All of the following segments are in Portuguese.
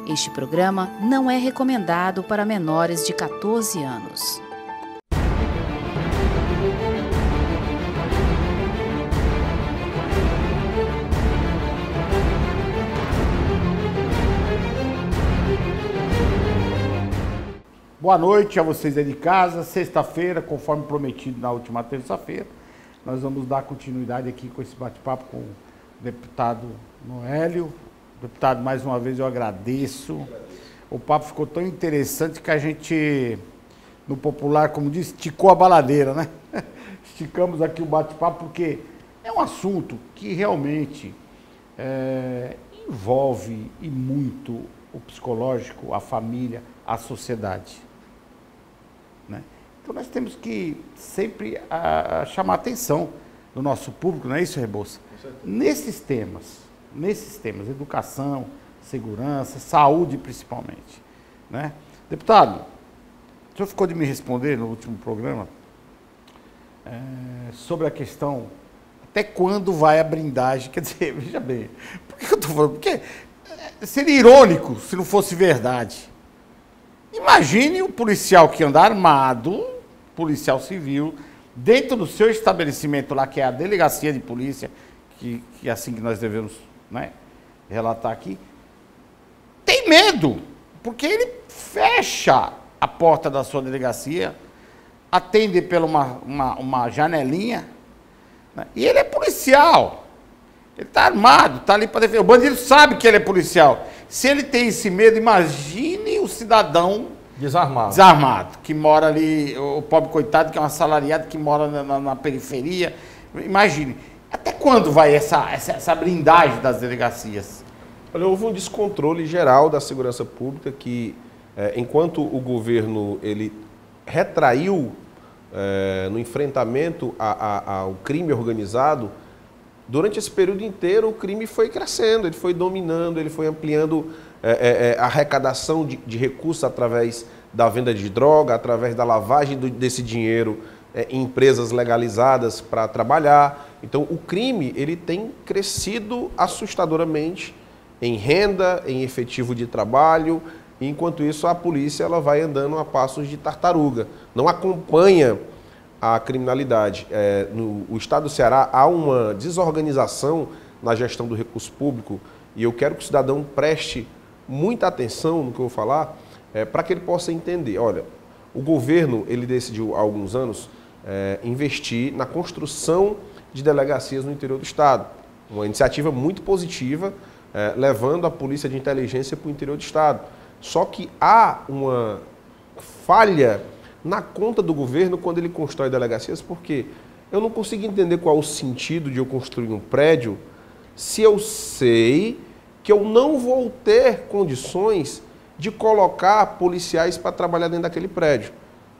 Este programa não é recomendado para menores de 14 anos. Boa noite a vocês aí de casa. Sexta-feira, conforme prometido na última terça-feira, nós vamos dar continuidade aqui com esse bate-papo com o deputado Noélio. Deputado, mais uma vez eu agradeço. O papo ficou tão interessante que a gente, no popular, como diz, esticou a baladeira, né? Esticamos aqui o bate-papo porque é um assunto que realmente envolve e muito o psicológico, a família, a sociedade. Né? Então nós temos que sempre chamar a atenção do nosso público, não é isso, Rebouça? Nesses temas, educação, segurança, saúde principalmente. Né? Deputado, o senhor ficou de me responder no último programa sobre a questão até quando vai a blindagem, quer dizer, veja bem, por que eu estou falando? Porque seria irônico se não fosse verdade. Imagine o policial que anda armado, policial civil, dentro do seu estabelecimento lá, que é a delegacia de polícia, que é assim que nós devemos, né, relatar aqui, tem medo, porque ele fecha a porta da sua delegacia, atende pela uma janelinha, né, e ele é policial, ele está armado, está ali para defender. O bandido sabe que ele é policial. Se ele tem esse medo, imagine o cidadão desarmado, que mora ali, o pobre coitado, que é um assalariado, que mora na periferia. Imagine, até quando vai essa blindagem das delegacias? Olha, houve um descontrole geral da segurança pública que, enquanto o governo ele retraiu no enfrentamento ao crime organizado, durante esse período inteiro o crime foi crescendo, ele foi dominando, ele foi ampliando a arrecadação de recursos através da venda de droga, através da lavagem desse dinheiro em empresas legalizadas para trabalhar. Então o crime ele tem crescido assustadoramente em renda, em efetivo de trabalho, e enquanto isso a polícia ela vai andando a passos de tartaruga, não acompanha a criminalidade. No estado do Ceará há uma desorganização na gestão do recurso público e eu quero que o cidadão preste muita atenção no que eu vou falar para que ele possa entender. Olha, o governo ele decidiu há alguns anos investir na construção de delegacias no interior do estado. Uma iniciativa muito positiva, levando a polícia de inteligência para o interior do estado. Só que há uma falha na conta do governo quando ele constrói delegacias, porque eu não consigo entender qual o sentido de eu construir um prédio se eu sei que eu não vou ter condições de colocar policiais para trabalhar dentro daquele prédio.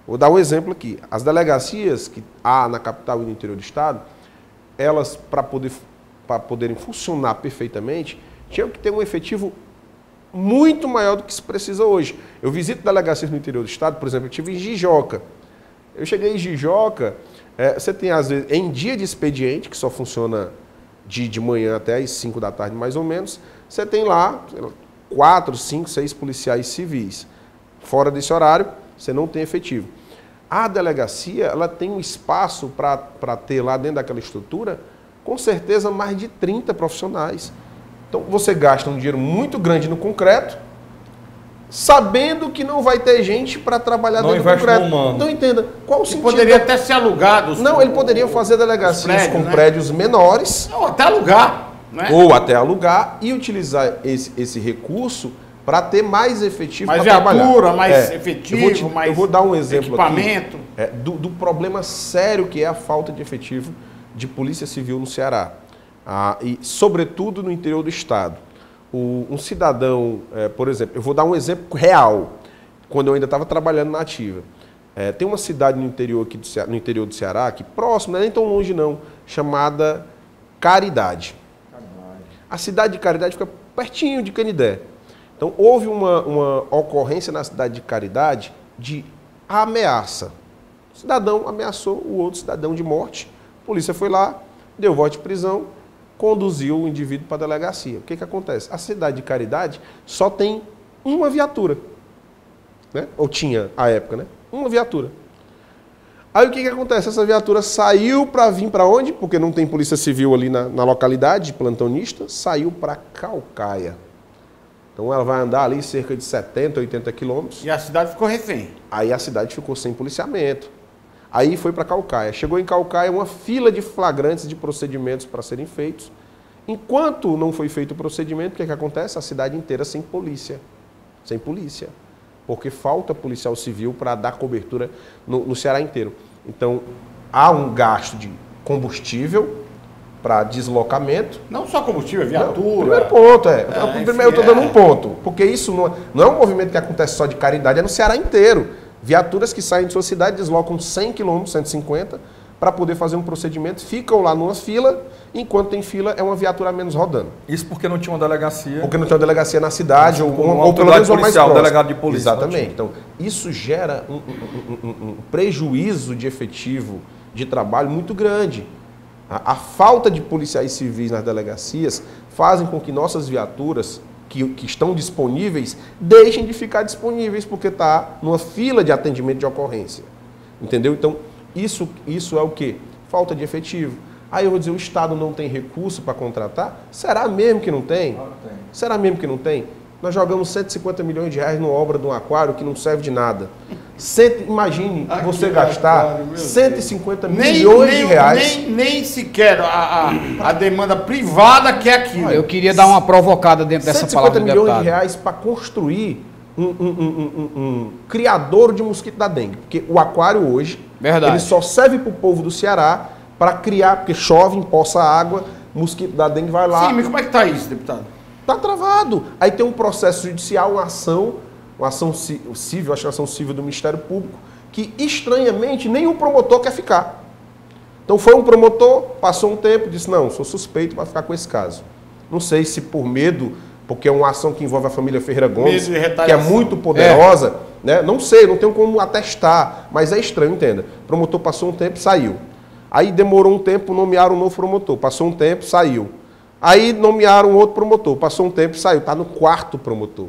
Vou dar um exemplo aqui. As delegacias que há na capital e no interior do estado, elas, para poderem funcionar perfeitamente, tinham que ter um efetivo muito maior do que se precisa hoje. Eu visito delegacias no interior do estado, por exemplo, eu estive em Jijoca. Eu cheguei em Jijoca, você tem às vezes, em dia de expediente, que só funciona de manhã até às 5 da tarde mais ou menos, você tem lá 4, 5, 6 policiais civis. Fora desse horário, você não tem efetivo. A delegacia, ela tem um espaço para ter lá dentro daquela estrutura, com certeza mais de 30 profissionais. Então, você gasta um dinheiro muito grande no concreto, sabendo que não vai ter gente para trabalhar dentro do concreto. Então, entenda, qual o sentido? Poderia até ser alugado. Não, ele poderia fazer delegacias com prédios menores. Ou até alugar. Né? Ou até alugar e utilizar esse recurso para ter mais efetivo para trabalhar. Mais viatura, mais efetivo, mais eu vou dar um exemplo equipamento. Aqui, do problema sério que é a falta de efetivo de polícia civil no Ceará. E, sobretudo, no interior do estado. Um cidadão, por exemplo, eu vou dar um exemplo real, quando eu ainda estava trabalhando na ativa. Tem uma cidade no interior do Ceará, aqui próximo, não é nem tão longe não, chamada Caridade. A cidade de Caridade fica pertinho de Canidé. Então, houve uma ocorrência na cidade de Caridade de ameaça. O cidadão ameaçou o outro cidadão de morte, a polícia foi lá, deu voto de prisão, conduziu o indivíduo para a delegacia. O que acontece? A cidade de Caridade só tem uma viatura. Né? Ou tinha, à época, né? Uma viatura. Aí o que acontece? Essa viatura saiu para vir para onde? Porque não tem polícia civil ali na localidade, plantonista, saiu para Caucaia. Então ela vai andar ali cerca de 70, 80 quilômetros. E a cidade ficou refém. Aí a cidade ficou sem policiamento. Aí foi para Caucaia. Chegou em Caucaia uma fila de flagrantes de procedimentos para serem feitos. Enquanto não foi feito o procedimento, o que acontece? A cidade inteira sem polícia. Sem polícia. Porque falta policial civil para dar cobertura no Ceará inteiro. Então, há um gasto de combustível para deslocamento. Não só combustível, viatura. Não, primeiro ponto, eu estou dando um ponto. Porque isso não é um movimento que acontece só de caridade, é no Ceará inteiro. Viaturas que saem de sua cidade, deslocam 100 km, 150 para poder fazer um procedimento, ficam lá numa fila, enquanto tem fila, é uma viatura a menos rodando. Isso porque não tinha uma delegacia. Porque não tinha uma delegacia na cidade, ou pelo menos uma mais próxima. Delegado de polícia. Exatamente. Então, isso gera um prejuízo de efetivo de trabalho muito grande. A falta de policiais civis nas delegacias fazem com que nossas viaturas, que estão disponíveis, deixem de ficar disponíveis, porque está numa fila de atendimento de ocorrência. Entendeu? Então, isso é o quê? Falta de efetivo. Aí eu vou dizer, o Estado não tem recurso para contratar? Será mesmo que não tem? Será mesmo que não tem? Nós jogamos 150 milhões de reais numa obra de um aquário que não serve de nada. Imagine você gastar 150 milhões de reais. Nem sequer a demanda privada que é aquilo. Eu queria dar uma provocada dentro dessa palavra do 150 milhões de reais para construir um criador de mosquito da dengue. Porque o aquário hoje, ele só serve para o povo do Ceará para criar, porque chove, empoça água, mosquito da dengue vai lá. Sim, mas como é que está isso, deputado? Está travado. Aí tem um processo judicial, uma ação civil, acho que é uma ação civil do Ministério Público, que estranhamente nenhum promotor quer ficar. Então foi um promotor, passou um tempo, disse, não, sou suspeito para ficar com esse caso. Não sei se por medo, porque é uma ação que envolve a família Ferreira Gomes, que é muito poderosa, né? Não sei, não tenho como atestar, mas é estranho, entenda. O promotor passou um tempo, saiu. Aí demorou um tempo, nomearam um novo promotor, passou um tempo, saiu. Aí nomearam um outro promotor, passou um tempo, saiu. Está no quarto promotor.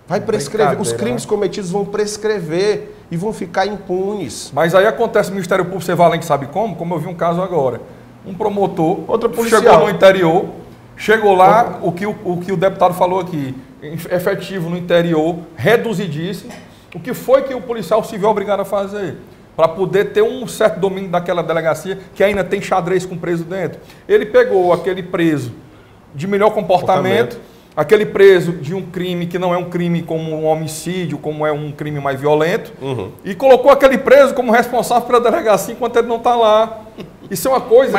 Vai prescrever. Os crimes cometidos vão prescrever e vão ficar impunes. Mas aí acontece no Ministério Público ser valente, sabe como? Como eu vi um caso agora. Um promotor chegou no interior, chegou lá, o que o deputado falou aqui, efetivo no interior, reduzidíssimo. O que foi que o policial civil é obrigado a fazer? Para poder ter um certo domínio daquela delegacia, que ainda tem xadrez com preso dentro. Ele pegou aquele preso de melhor comportamento, aquele preso de um crime que não é um crime como um homicídio, como é um crime mais violento, e colocou aquele preso como responsável pela delegacia enquanto ele não está lá. Isso é uma coisa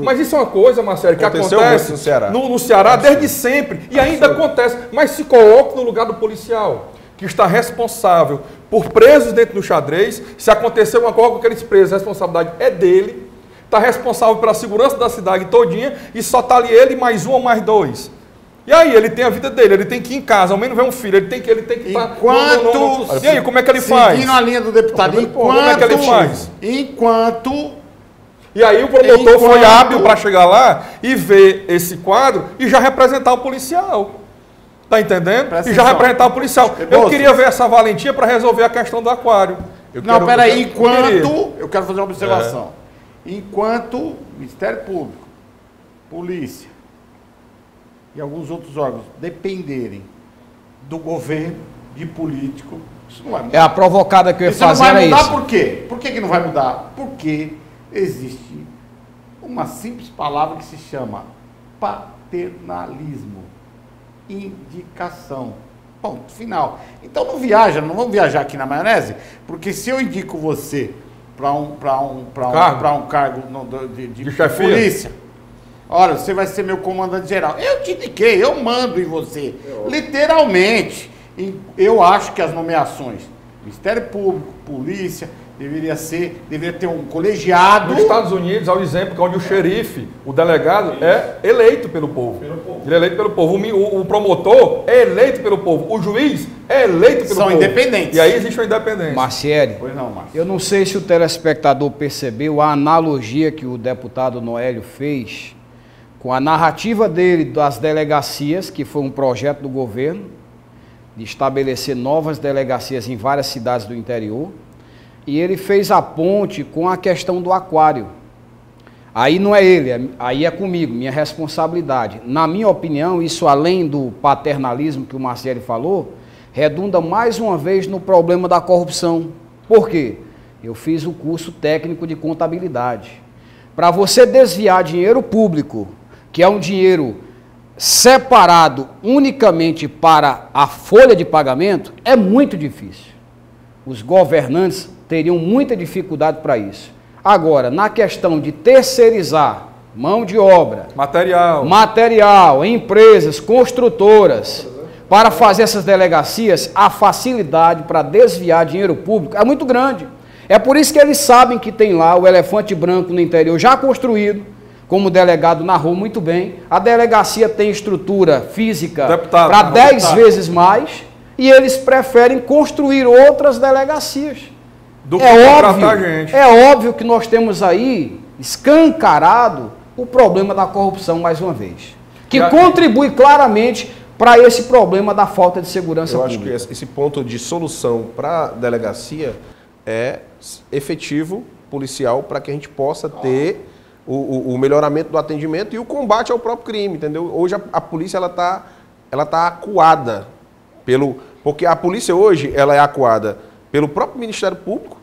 mas isso é uma coisa, Marcelo, que acontece no Ceará, no Ceará desde sempre, e ainda acontece, mas se coloque no lugar do policial, que está responsável por presos dentro do xadrez. Se acontecer uma coisa com aqueles presos, a responsabilidade é dele, está responsável pela segurança da cidade todinha, e só está ali ele mais um ou mais dois. E aí, ele tem a vida dele, ele tem que ir em casa, ao menos ver um filho, ele tem que estar... E aí, como é que ele faz? Seguindo a linha do deputado, como é que ele faz? E aí o promotor foi hábil para chegar lá e ver esse quadro e já representar o policial. Tá entendendo? E já representar o policial. Eu queria ver essa valentia para resolver a questão do aquário. Peraí, eu quero fazer uma observação. Enquanto Ministério Público, Polícia e alguns outros órgãos dependerem do governo, de político, isso não vai mudar. É a provocada que eu ia fazer, era isso. Não vai mudar por quê? Por que não vai mudar? Porque existe uma simples palavra que se chama paternalismo. Indicação. Ponto final. Então não vamos viajar aqui na maionese, porque se eu indico você para um cargo de polícia, olha, você vai ser meu comandante geral. Eu te indiquei, eu mando em você. Literalmente. Eu acho que as nomeações, Ministério Público, Polícia, deveria ter um colegiado. Nos Estados Unidos, há um exemplo onde o xerife, o delegado, é eleito pelo povo. Ele é eleito pelo povo. O promotor é eleito pelo povo. O juiz é eleito pelo povo. São independentes. E aí existe uma independência. Marciele, eu não sei se o telespectador percebeu a analogia que o deputado Noélio fez com a narrativa dele das delegacias, que foi um projeto do governo, de estabelecer novas delegacias em várias cidades do interior, e ele fez a ponte com a questão do aquário. Aí não é ele, aí é comigo, minha responsabilidade. Na minha opinião, isso além do paternalismo que o Marcelo falou, redunda mais uma vez no problema da corrupção. Por quê? Eu fiz o curso técnico de contabilidade. Para você desviar dinheiro público, que é um dinheiro separado unicamente para a folha de pagamento, é muito difícil. Os governantes teriam muita dificuldade para isso. Agora, na questão de terceirizar mão de obra, material, empresas, construtoras, para fazer essas delegacias, a facilidade para desviar dinheiro público é muito grande. É por isso que eles sabem que tem lá o elefante branco no interior já construído, como o delegado narrou muito bem. A delegacia tem estrutura física para 10 vezes mais e eles preferem construir outras delegacias. É óbvio que nós temos aí escancarado o problema da corrupção mais uma vez, que contribui claramente para esse problema da falta de segurança pública. Eu acho que esse ponto de solução para a delegacia é efetivo policial para que a gente possa ter o melhoramento do atendimento e o combate ao próprio crime, entendeu? Hoje a polícia ela tá acuada porque a polícia hoje ela é acuada pelo próprio Ministério Público,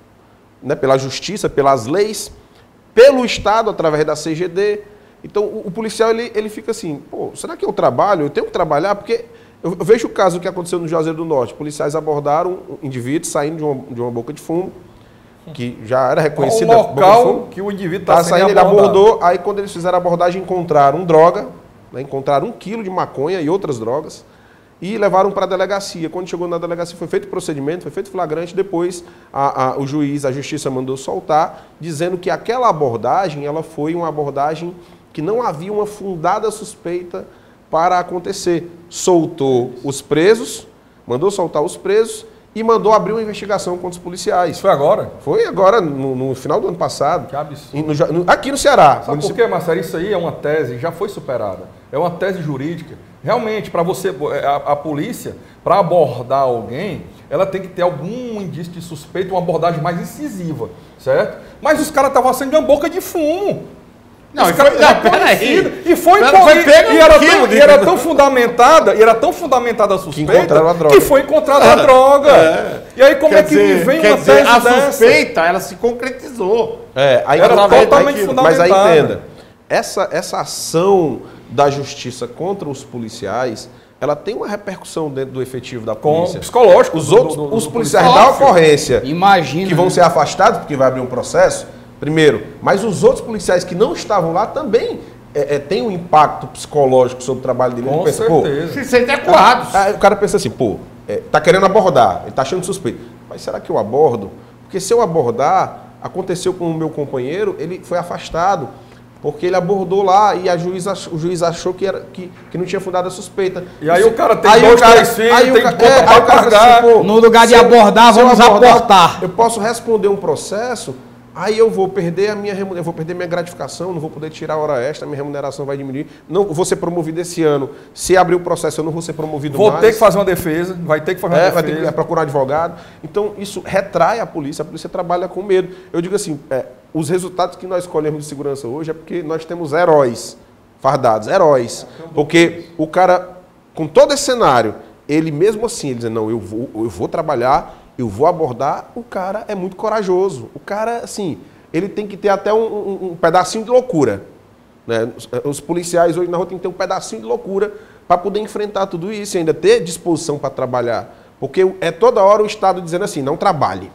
né, pela Justiça, pelas leis, pelo Estado através da CGD. Então o policial ele fica assim, pô, será que eu trabalho? Eu tenho que trabalhar porque eu vejo o caso que aconteceu no Juazeiro do Norte. Policiais abordaram indivíduos saindo de uma boca de fumo, que já era reconhecida. O local que o indivíduo está saindo, ele abordou. Aí quando eles fizeram a abordagem, encontraram droga, né, encontraram 1 quilo de maconha e outras drogas, e levaram para a delegacia. Quando chegou na delegacia, foi feito o procedimento, foi feito flagrante. Depois o juiz, a justiça mandou soltar, dizendo que aquela abordagem ela foi uma abordagem que não havia uma fundada suspeita para acontecer. Soltou os presos, mandou soltar os presos e mandou abrir uma investigação contra os policiais. Foi agora? Foi agora, no final do ano passado. Que absurdo. Aqui no Ceará. Sabe por quê, Marcelo? Isso aí é uma tese, já foi superada. É uma tese jurídica. Realmente, para você, a polícia, para abordar alguém, ela tem que ter algum indício de suspeito, uma abordagem mais incisiva, certo? Mas os caras estavam acendendo uma boca de fumo. Não, e foi era tão fundamentada a suspeita que foi encontrada a droga. E aí como é que vem uma tese dessa? A suspeita, ela se concretizou. Aí era totalmente fundamentada. Mas aí entenda, essa ação da justiça contra os policiais, ela tem uma repercussão dentro do efetivo da polícia. Psicológico. Os policiais da ocorrência que vão ser afastados porque vai abrir um processo, primeiro, mas os outros policiais que não estavam lá também têm um impacto psicológico sobre o trabalho dele. Com certeza. Se sentem acuados. O cara pensa assim, tá querendo abordar, ele tá achando suspeito. Mas será que eu abordo? Porque se eu abordar, aconteceu com o meu companheiro, ele foi afastado, porque ele abordou lá e o juiz achou que não tinha fundada a suspeita. E aí o cara tem 2, 3 filhos, tem que pagar. No lugar de abordar, vamos aportar. Eu posso responder um processo, aí eu vou perder eu vou perder minha gratificação, não vou poder tirar a hora extra, minha remuneração vai diminuir, não vou ser promovido esse ano. Se abrir o processo, eu não vou ser promovido mais. Vou ter que fazer uma defesa, vai ter que fazer uma defesa. Vai ter que procurar advogado. Então, isso retrai a polícia trabalha com medo. Eu digo assim, os resultados que nós escolhemos de segurança hoje é porque nós temos heróis fardados, heróis. Porque o cara, com todo esse cenário, ele mesmo assim, ele diz, não, eu vou trabalhar, eu vou abordar, o cara é muito corajoso. O cara, assim, ele tem que ter até um pedacinho de loucura. Né? Os policiais hoje na rua tem que ter um pedacinho de loucura para poder enfrentar tudo isso e ainda ter disposição para trabalhar. Porque é toda hora o Estado dizendo assim, não trabalhe.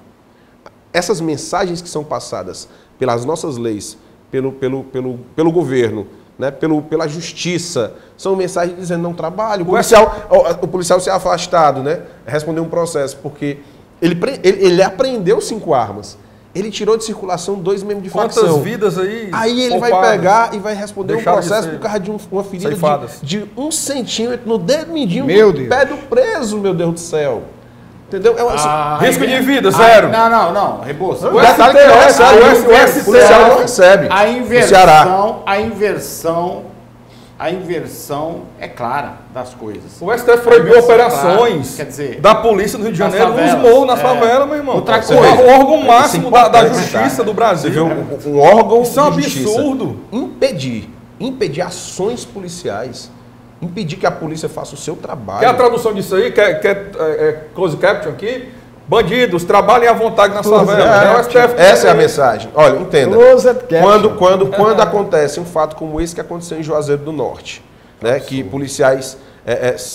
Essas mensagens que são passadas pelas nossas leis, pelo governo, né, pela justiça, são mensagens dizendo não trabalhe. O policial ser afastado, né, responder um processo, porque ele apreendeu 5 armas. Ele tirou de circulação 2 membros de facção. Quantas vidas aí? Aí ele vai pegar e vai responder um processo por causa de uma ferida de 1 centímetro no dedo mindinho do pé do preso, meu Deus do céu. Entendeu? Risco de vida, zero. Não, Rebouça. O STF, o policial não recebe. A inversão a inversão é clara das coisas. O STF proibiu operações quer dizer, da polícia do Rio de Janeiro nos favelas, morros, na favela, meu irmão. Outra Isso coisa. é o órgão máximo Isso é da importante, justiça tá? do Brasil. Você vê um órgão Isso é um de justiça absurdo. impedir ações policiais, impedir que a polícia faça o seu trabalho. Quer a tradução disso aí? Quer close caption aqui? Bandidos, trabalhem à vontade nas favelas. É o STF. Essa é a mensagem. Olha, entenda. Closed caption. Quando acontece um fato como esse que aconteceu em Juazeiro do Norte, né, que policiais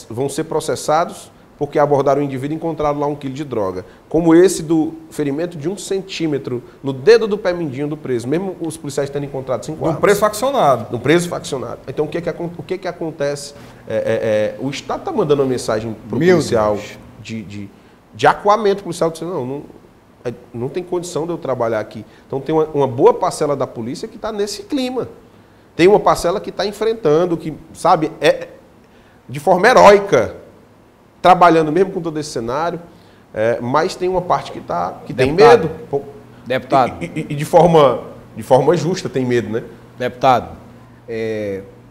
vão ser processados porque abordaram o indivíduo e encontraram lá 1 quilo de droga. Como esse do ferimento de 1 centímetro no dedo do pé mindinho do preso, mesmo os policiais tendo encontrado 5 armas. Um preso faccionado. Um preso faccionado. Então, o que acontece? O Estado está mandando uma mensagem para o policial de acuamento policial, dizendo, não tem condição de eu trabalhar aqui. Então, tem uma boa parcela da polícia que está nesse clima. Tem uma parcela que está enfrentando, que, sabe, de forma heróica, trabalhando mesmo com todo esse cenário, mas tem uma parte que tem medo. Deputado. E de forma justa tem medo, né? Deputado,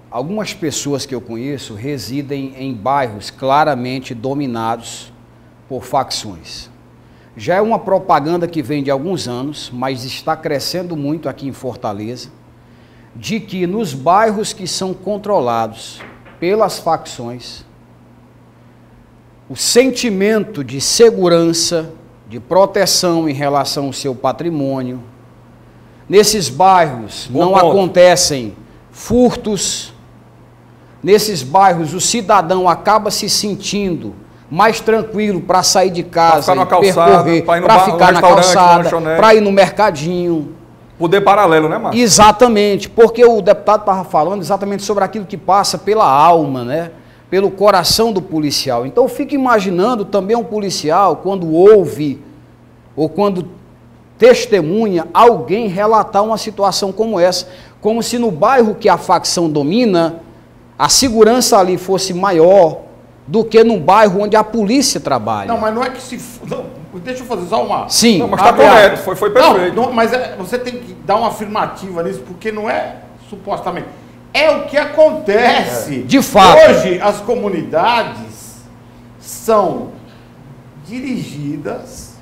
algumas pessoas que eu conheço residem em bairros claramente dominados por facções. Já é uma propaganda que vem de alguns anos, mas está crescendo muito aqui em Fortaleza, de que nos bairros que são controlados pelas facções, o sentimento de segurança, de proteção em relação ao seu patrimônio, nesses bairros não acontecem furtos, nesses bairros o cidadão acaba se sentindo mais tranquilo para sair de casa, percorrer, para ficar na calçada, para ir no mercadinho. Poder paralelo, né, Márcio? Exatamente, porque o deputado estava falando exatamente sobre aquilo que passa pela alma, né? Pelo coração do policial. Então eu fico imaginando também um policial, quando ouve ou quando testemunha alguém relatar uma situação como essa, como se no bairro que a facção domina, a segurança ali fosse maior do que no bairro onde a polícia trabalha. Não, mas não é que se... Não, deixa eu fazer só uma... Sim. Não, mas está correto, foi perfeito. Não, mas você tem que dar uma afirmativa nisso, porque não é supostamente... É o que acontece. De fato. Hoje, as comunidades são dirigidas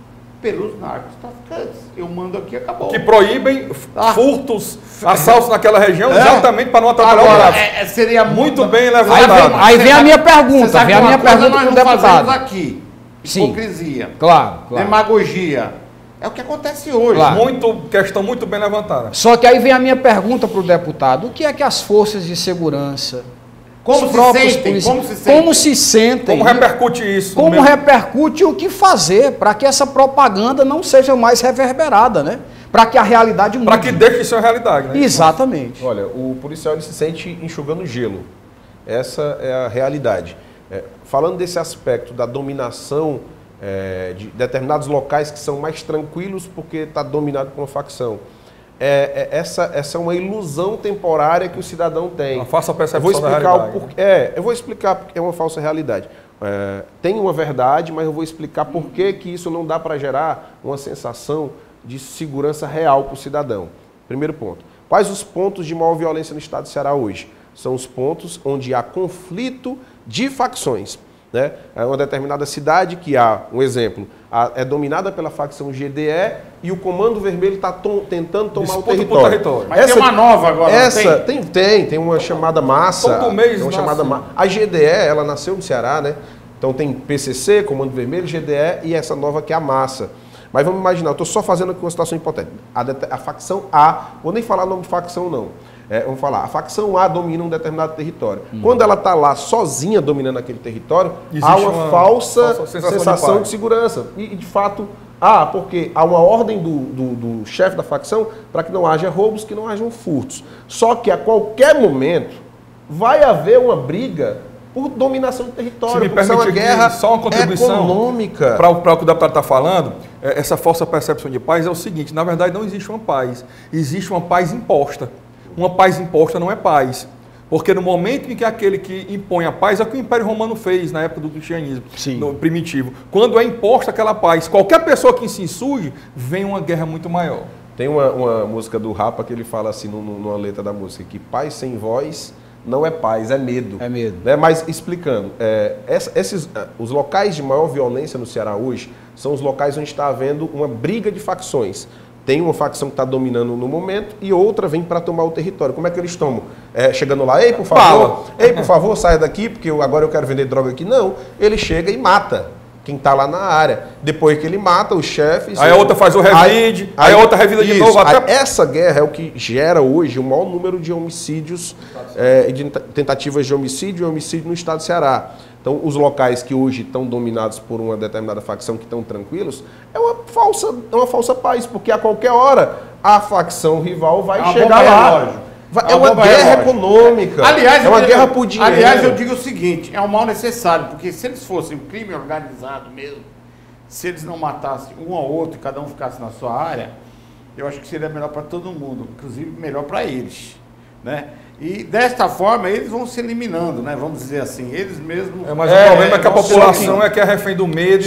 pelos narcotraficantes. Eu mando aqui, acabou. Que proíbem furtos, assaltos naquela região, exatamente para não atrapalhar o tráfico. Seria muito bem levantado. Aí vem a minha pergunta, para o deputado. Aqui. Hipocrisia. Claro. Demagogia. É o que acontece hoje. Claro. Questão muito bem levantada. Só que aí vem a minha pergunta para o deputado. O que é que as forças de segurança, como se sentem? Como repercute isso? Como repercute o que fazer para que essa propaganda não seja mais reverberada, né? Para que a realidade mude. Para que deixe de ser uma realidade, né? Exatamente. Olha, o policial ele se sente enxugando gelo. Essa é a realidade. Falando desse aspecto da dominação de determinados locais que são mais tranquilos porque está dominado por uma facção. Essa é uma ilusão temporária que o cidadão tem. Uma falsa percepção da realidade. Eu vou explicar porque é uma falsa realidade. Tem uma verdade, mas eu vou explicar por que isso não dá para gerar uma sensação de segurança real para o cidadão. Primeiro ponto. Quais os pontos de maior violência no estado do Ceará hoje? São os pontos onde há conflito de facções. Né? É uma determinada cidade que há, um exemplo, é dominada pela facção GDE e o Comando Vermelho está tentando tomar o território. Mas tem uma nova agora, tem uma chamada Massa. Todo mês tem uma chamada A GDE, ela nasceu no Ceará, né? Então tem PCC, Comando Vermelho, GDE e essa nova que é a Massa. Mas vamos imaginar, eu estou só fazendo aqui uma situação hipotética. A facção A, vou nem falar o nome de facção não. Vamos falar, a facção A domina um determinado território. Quando ela está lá sozinha dominando aquele território, há uma falsa sensação de segurança. E de fato, porque há uma ordem do chefe da facção para que não haja roubos, que não hajam furtos. Só que a qualquer momento vai haver uma briga por dominação do território, por uma guerra só uma contribuição econômica. Para o que o deputado está falando, essa falsa percepção de paz é o seguinte: na verdade não existe uma paz, existe uma paz imposta. Uma paz imposta não é paz. Porque no momento em que aquele que impõe a paz é o que o Império Romano fez na época do cristianismo, no primitivo. Quando é imposta aquela paz, qualquer pessoa que se insurge, vem uma guerra muito maior. Tem uma música do Rapa que ele fala assim, numa letra da música, que paz sem voz não é paz, é medo. É medo. Né? Mas explicando, os locais de maior violência no Ceará hoje são os locais onde está havendo uma briga de facções. Tem uma facção que está dominando no momento e outra vem para tomar o território. Como é que eles tomam? Chegando lá, ei, por favor, saia daqui, porque agora eu quero vender droga aqui. Não, ele chega e mata quem está lá na área. Depois que ele mata os chefes... Aí a outra faz o revide, aí a outra revida de novo. Até... Essa guerra é o que gera hoje o maior número de homicídios, de tentativas de homicídio e homicídio no estado do Ceará. Então, os locais que hoje estão dominados por uma determinada facção que estão tranquilos, é uma falsa paz, porque a qualquer hora a facção rival vai chegar lá. É uma guerra econômica, aliás, é uma guerra por dinheiro. Aliás, eu digo o seguinte, é um mal necessário, porque se eles fossem um crime organizado mesmo, se eles não matassem um ao outro e cada um ficasse na sua área, eu acho que seria melhor para todo mundo, inclusive melhor para eles, né? E desta forma eles vão se eliminando, né? Vamos dizer assim, eles mesmos... Mas o problema é que a população é que é refém do medo.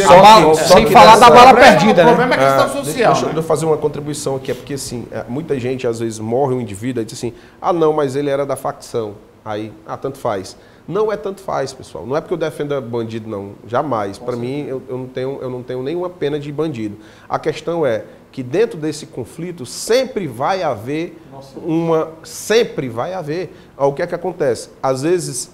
Sem falar da bala perdida, né? O problema é a questão social. Deixa eu fazer uma contribuição aqui, é porque assim, muita gente às vezes morre um indivíduo e diz assim, não, mas ele era da facção. Aí, tanto faz. Não é tanto faz, pessoal. Não é porque eu defenda bandido, não. Jamais. Para mim, eu não tenho nenhuma pena de bandido. A questão é que dentro desse conflito sempre vai haver Sempre vai haver. O que é que acontece? Às vezes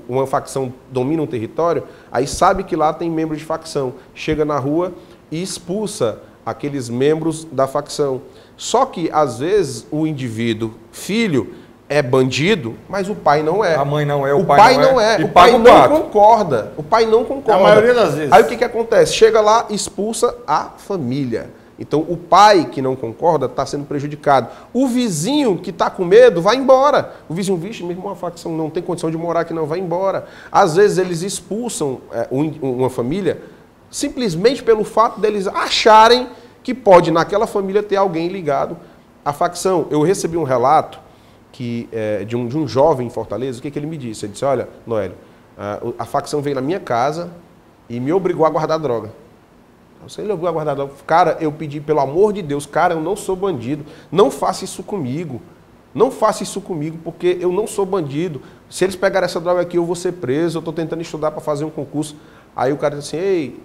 uma facção domina um território, aí sabe que lá tem membros de facção. Chega na rua e expulsa aqueles membros da facção. Só que, às vezes, o indivíduo, filho, é bandido, mas o pai não é. A mãe não é, o pai não é. O pai não concorda. O pai não concorda. A maioria das vezes. Aí o que acontece? Chega lá, expulsa a família. Então o pai que não concorda está sendo prejudicado. O vizinho que está com medo vai embora. O vizinho, vixe, mesmo uma facção não tem condição de morar aqui, não, vai embora. Às vezes eles expulsam uma família simplesmente pelo fato deles acharem que pode naquela família ter alguém ligado à facção. Eu recebi um relato de um jovem em Fortaleza. O que ele me disse? Ele disse, olha, Noélio, a facção veio na minha casa e me obrigou a guardar droga. Você ele obrigou a guardar droga. Cara, eu pedi, pelo amor de Deus, cara, eu não sou bandido. Não faça isso comigo. Não faça isso comigo, porque eu não sou bandido. Se eles pegarem essa droga aqui, eu vou ser preso. Eu estou tentando estudar para fazer um concurso. Aí o cara disse assim, ei...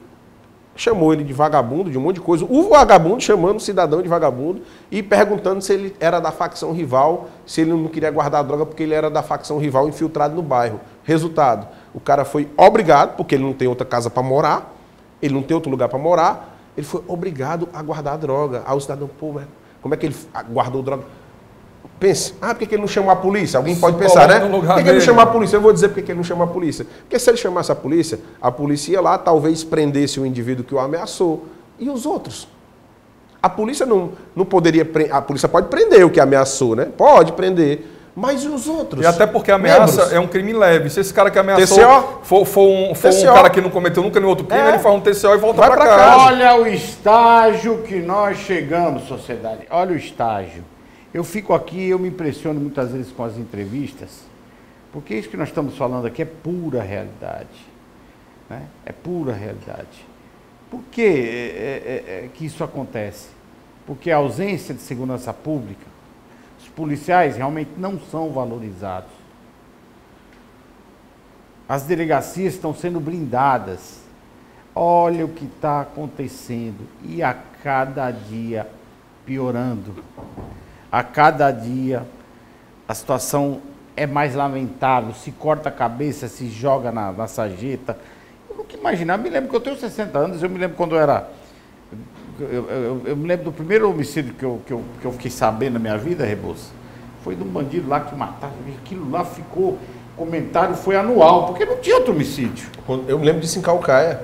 Chamou ele de vagabundo, de um monte de coisa. O vagabundo chamando o cidadão de vagabundo e perguntando se ele era da facção rival, se ele não queria guardar a droga porque ele era da facção rival infiltrado no bairro. Resultado, o cara foi obrigado, porque ele não tem outra casa para morar, ele não tem outro lugar para morar, ele foi obrigado a guardar a droga. Aí o cidadão, pô, como é que ele guardou droga? Pense, por que ele não chamou a polícia? Alguém pode pensar, né? Por que ele não chamou a polícia? Eu vou dizer por que ele não chamou a polícia. Porque se ele chamasse a polícia ia lá, talvez prendesse o indivíduo que o ameaçou. E os outros? A polícia não poderia... A polícia pode prender o que ameaçou, né? Pode prender. Mas e os outros? E até porque a ameaça é um crime leve. Se esse cara que ameaçou for um cara que não cometeu nunca nenhum outro crime, ele faz um TCO e volta para casa. Olha o estágio que nós chegamos, sociedade. Olha o estágio. Eu fico aqui, eu me impressiono muitas vezes com as entrevistas, porque isso que nós estamos falando aqui é pura realidade. Né? É pura realidade. Por que que isso acontece? Porque a ausência de segurança pública, os policiais realmente não são valorizados. As delegacias estão sendo blindadas. Olha o que está acontecendo. E a cada dia piorando. A cada dia a situação é mais lamentável, se corta a cabeça, se joga na sarjeta. Eu nunca imaginava, me lembro que eu tenho 60 anos, eu me lembro quando eu era... Eu me lembro do primeiro homicídio que eu fiquei sabendo na minha vida, Rebouça. Foi de um bandido lá que mataram, aquilo lá ficou, comentário foi anual, porque não tinha outro homicídio. Eu me lembro disso em Caucaia.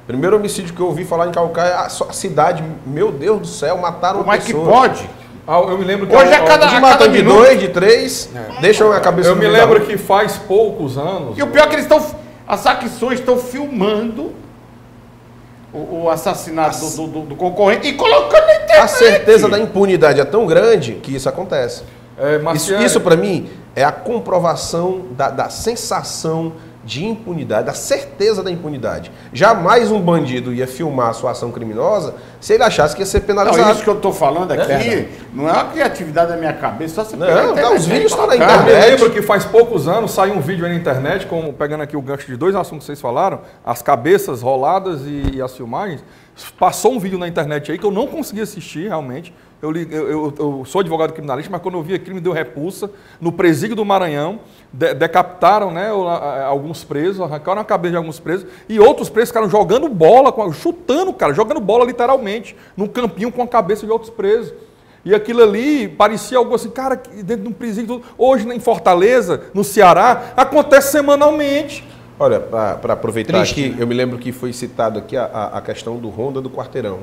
Primeiro homicídio que eu ouvi falar em Caucaia, a cidade, meu Deus do céu, mataram uma pessoa. Como é que pode? Eu me lembro que hoje a cada de 2, de 3, deixam a cabeça... Eu me lembro que faz poucos anos... E o pior é que eles estão... As facções estão filmando o assassinato do concorrente e colocando na internet. A certeza da impunidade é tão grande que isso acontece. Isso para mim é a comprovação da sensação de impunidade, da certeza da impunidade. Jamais um bandido ia filmar a sua ação criminosa se ele achasse que ia ser penalizado. Não, isso que eu estou falando aqui não é uma criatividade da minha cabeça, só você não, os vídeos estão na Eu internet. lembro que faz poucos anos saiu um vídeo aí na internet, pegando aqui o gancho de dois assuntos que vocês falaram, as cabeças roladas e as filmagens. Passou um vídeo na internet aí que eu não consegui assistir realmente. Eu sou advogado criminalista, mas quando eu vi aquilo me deu repulsa. No presídio do Maranhão, decapitaram, né, alguns presos, arrancaram a cabeça de alguns presos, e outros presos ficaram jogando bola, chutando, cara, jogando bola literalmente, num campinho com a cabeça de outros presos. E aquilo ali parecia algo assim, cara, dentro de um presídio. Hoje em Fortaleza, no Ceará, acontece semanalmente. Olha, para aproveitar aqui, eu me lembro que foi citado aqui a questão do Ronda do Quarteirão.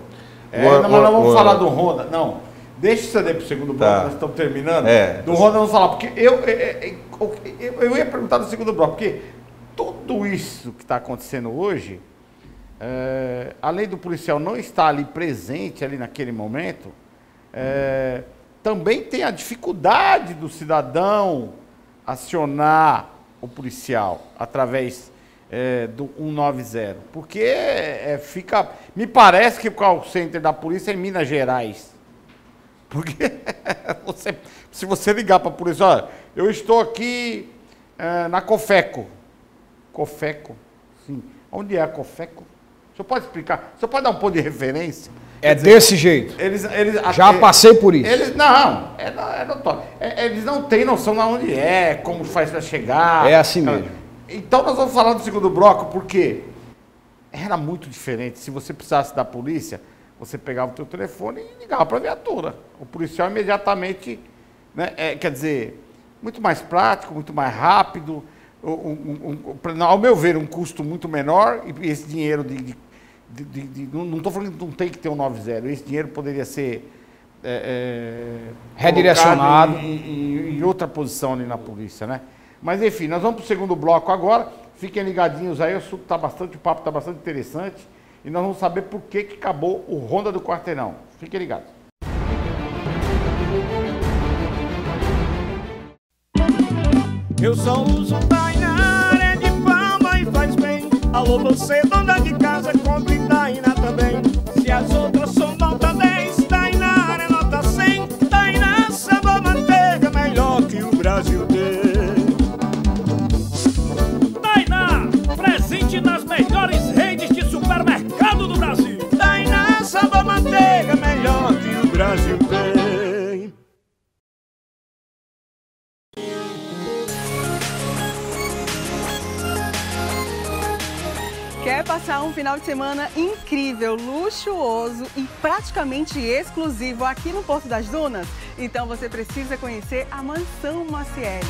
Mas não vamos falar do Ronda, não. Deixa isso daí para o segundo bloco, nós estamos terminando. Do Ronda vamos falar, porque eu ia perguntar do segundo bloco, porque tudo isso que está acontecendo hoje, além do policial não estar ali presente, ali naquele momento, também tem a dificuldade do cidadão acionar o policial através do 190, porque me parece que o call center da polícia é em Minas Gerais, porque se você ligar para a polícia, olha, eu estou aqui na Cofeco, sim, onde é a Cofeco? O senhor pode explicar? O senhor pode dar um ponto de referência? É desse jeito. Já passei por isso. Eles não têm noção de onde como faz para chegar. É assim mesmo. Então nós vamos falar do segundo bloco, porque era muito diferente. Se você precisasse da polícia, você pegava o teu telefone e ligava para a viatura. O policial imediatamente, né, quer dizer, muito mais prático, muito mais rápido, ao meu ver, um custo muito menor, e esse dinheiro não estou falando que não tem que ter um 90, esse dinheiro poderia ser redirecionado em outra posição ali na polícia, né? Mas enfim, nós vamos para o segundo bloco agora. Fiquem ligadinhos aí, o papo está bastante interessante. E nós vamos saber por que acabou o Ronda do Quarteirão. Fiquem ligados. Eu só uso Tainá, é de fama e faz bem. Alô, você, dona de casa, compre Tainá também. Se as outras são nota 10, Tainá é nota 100. Tainá, sabor manteiga, melhor que o Brasil tem. Presente nas melhores redes de supermercado do Brasil. Tainá, sabor manteiga, melhor que o Brasil tem. Quer passar um final de semana incrível, luxuoso e praticamente exclusivo aqui no Porto das Dunas? Então você precisa conhecer a Mansão Maciel.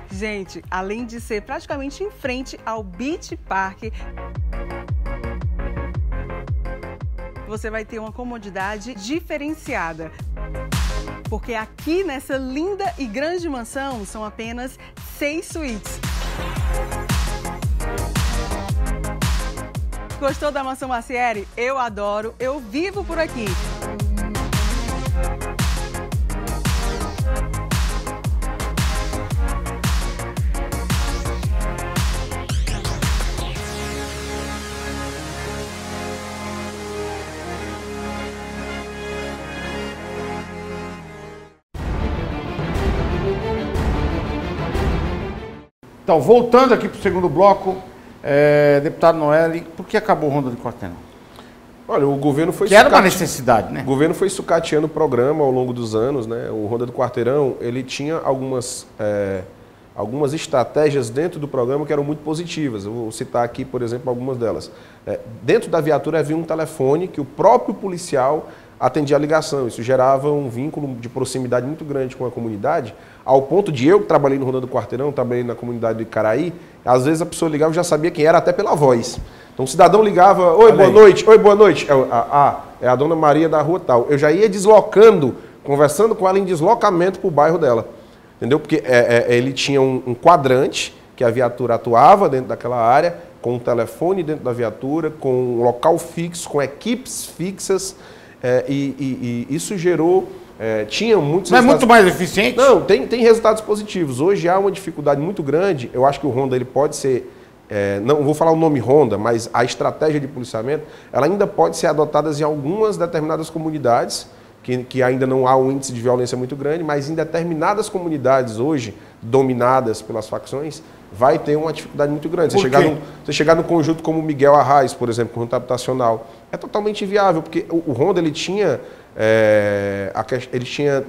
Gente, além de ser praticamente em frente ao Beach Park, você vai ter uma comodidade diferenciada. Porque aqui nessa linda e grande mansão são apenas 6 suítes. Gostou da Mansão Macieri? Eu adoro, eu vivo por aqui. Então, voltando aqui para o segundo bloco, deputado Noeli, por que acabou o Ronda do Quarteirão? Olha, o governo foi... Que era uma necessidade, né? O governo foi sucateando o programa ao longo dos anos, né? O Ronda do Quarteirão, ele tinha algumas estratégias dentro do programa que eram muito positivas. Eu vou citar aqui, por exemplo, algumas delas. Dentro da viatura havia um telefone que o próprio policial atendia a ligação. Isso gerava um vínculo de proximidade muito grande com a comunidade, ao ponto de eu, que trabalhei no Ronda do Quarteirão, trabalhei na comunidade de Icaraí, às vezes a pessoa ligava e já sabia quem era, até pela voz. Então o cidadão ligava, oi, boa noite, oi, boa noite. É a dona Maria da rua tal. Eu já ia deslocando, conversando com ela em deslocamento para o bairro dela. Entendeu? Porque ele tinha um quadrante, que a viatura atuava dentro daquela área, com um telefone dentro da viatura, com um local fixo, com equipes fixas, e isso gerou tinha muitos Não é muito mais eficiente? Não, tem resultados positivos. Hoje há uma dificuldade muito grande. Eu acho que o Ronda ele pode ser... não vou falar o nome Ronda, mas a estratégia de policiamento ela ainda pode ser adotada em algumas determinadas comunidades, que ainda não há um índice de violência muito grande, mas em determinadas comunidades hoje, dominadas pelas facções, vai ter uma dificuldade muito grande. Você chegar num conjunto como o Miguel Arraes, por exemplo, conjunto habitacional, é totalmente inviável, porque o Ronda ele tinha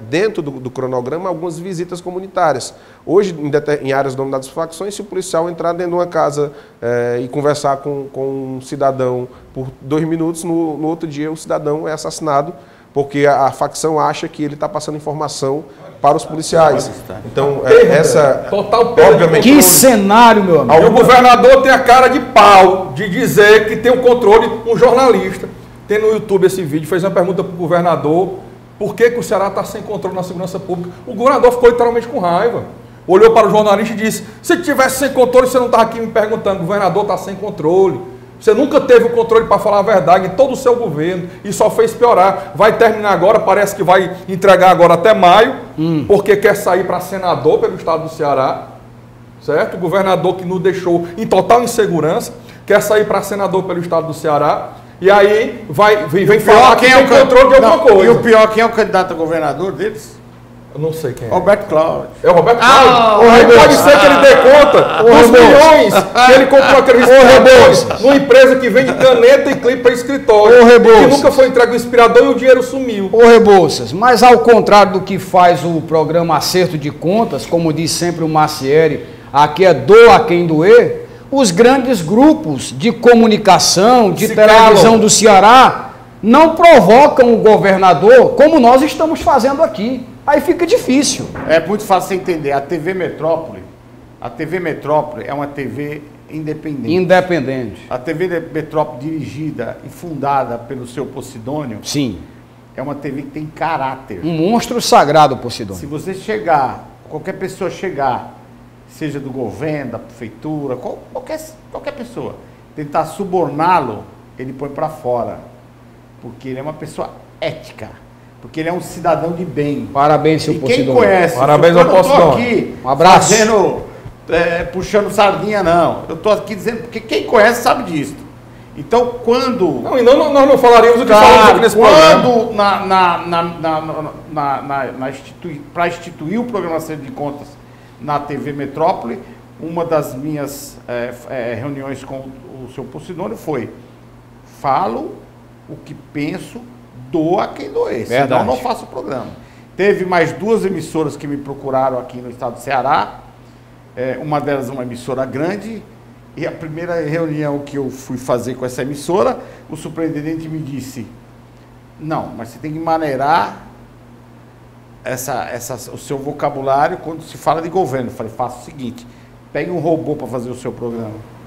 dentro do cronograma algumas visitas comunitárias. Hoje, em áreas dominadas por facções, se o policial entrar dentro de uma casa e conversar com um cidadão por 2 minutos, no outro dia o cidadão é assassinado, porque a facção acha que ele está passando informação para os policiais. Então, total perda. Que cenário, meu amigo. E o governador tem a cara de pau de dizer que tem o controle, um jornalista. Tem no YouTube esse vídeo, fez uma pergunta para o governador, por que o Ceará está sem controle na segurança pública? O governador ficou literalmente com raiva. Olhou para o jornalista e disse, se tivesse sem controle, você não estava aqui me perguntando, o governador está sem controle. Você nunca teve o controle para falar a verdade em todo o seu governo e só fez piorar. Vai terminar agora, parece que vai entregar agora até maio, porque quer sair para senador pelo estado do Ceará, certo? O governador que nos deixou em total insegurança, quer sair para senador pelo estado do Ceará, e aí vem falar que tem controle de alguma coisa. E o pior, quem é o candidato a governador deles? Eu não sei quem é. Roberto Cláudio. É o Roberto Cláudio? Aí pode ser que ele dê conta dos milhões que ele comprou aquele respirador numa empresa que vende caneta e clipe para escritório. Que nunca foi entregue o inspirador e o dinheiro sumiu. Ô Rebouças, mas ao contrário do que faz o programa Acerto de Contas, como diz sempre o Macieri, aqui é doa quem doer, os grandes grupos de comunicação, de televisão do Ceará, não provocam o governador como nós estamos fazendo aqui. Aí fica difícil. É muito fácil você entender. A TV Metrópole é uma TV independente. A TV Metrópole, dirigida e fundada pelo seu Posidônio, sim, é uma TV que tem caráter. Um monstro sagrado, Posidônio. Se você chegar, qualquer pessoa chegar, seja do governo, da prefeitura, qualquer pessoa, tentar suborná-lo, ele põe para fora. Porque ele é uma pessoa ética. Porque ele é um cidadão de bem. Parabéns, seu Posidônio. Quem conhece? Parabéns ao Posidônio. Eu estou aqui um abraço. Puxando sardinha, não. Eu estou aqui dizendo, porque quem conhece sabe disso. Então, quando... Não, e nós não falaríamos o que falamos aqui nesse programa. Para instituir o programa Acerto de Contas na TV Metrópole, uma das minhas reuniões com o seu Posidônio foi: falo o que penso, doa quem doer, senão não faço o programa. Teve mais 2 emissoras que me procuraram aqui no estado do Ceará, uma delas uma emissora grande, e a primeira reunião que eu fui fazer com essa emissora, o superintendente me disse: não, mas você tem que maneirar o seu vocabulário quando se fala de governo. Eu falei: faça o seguinte, pegue um robô para fazer o seu programa.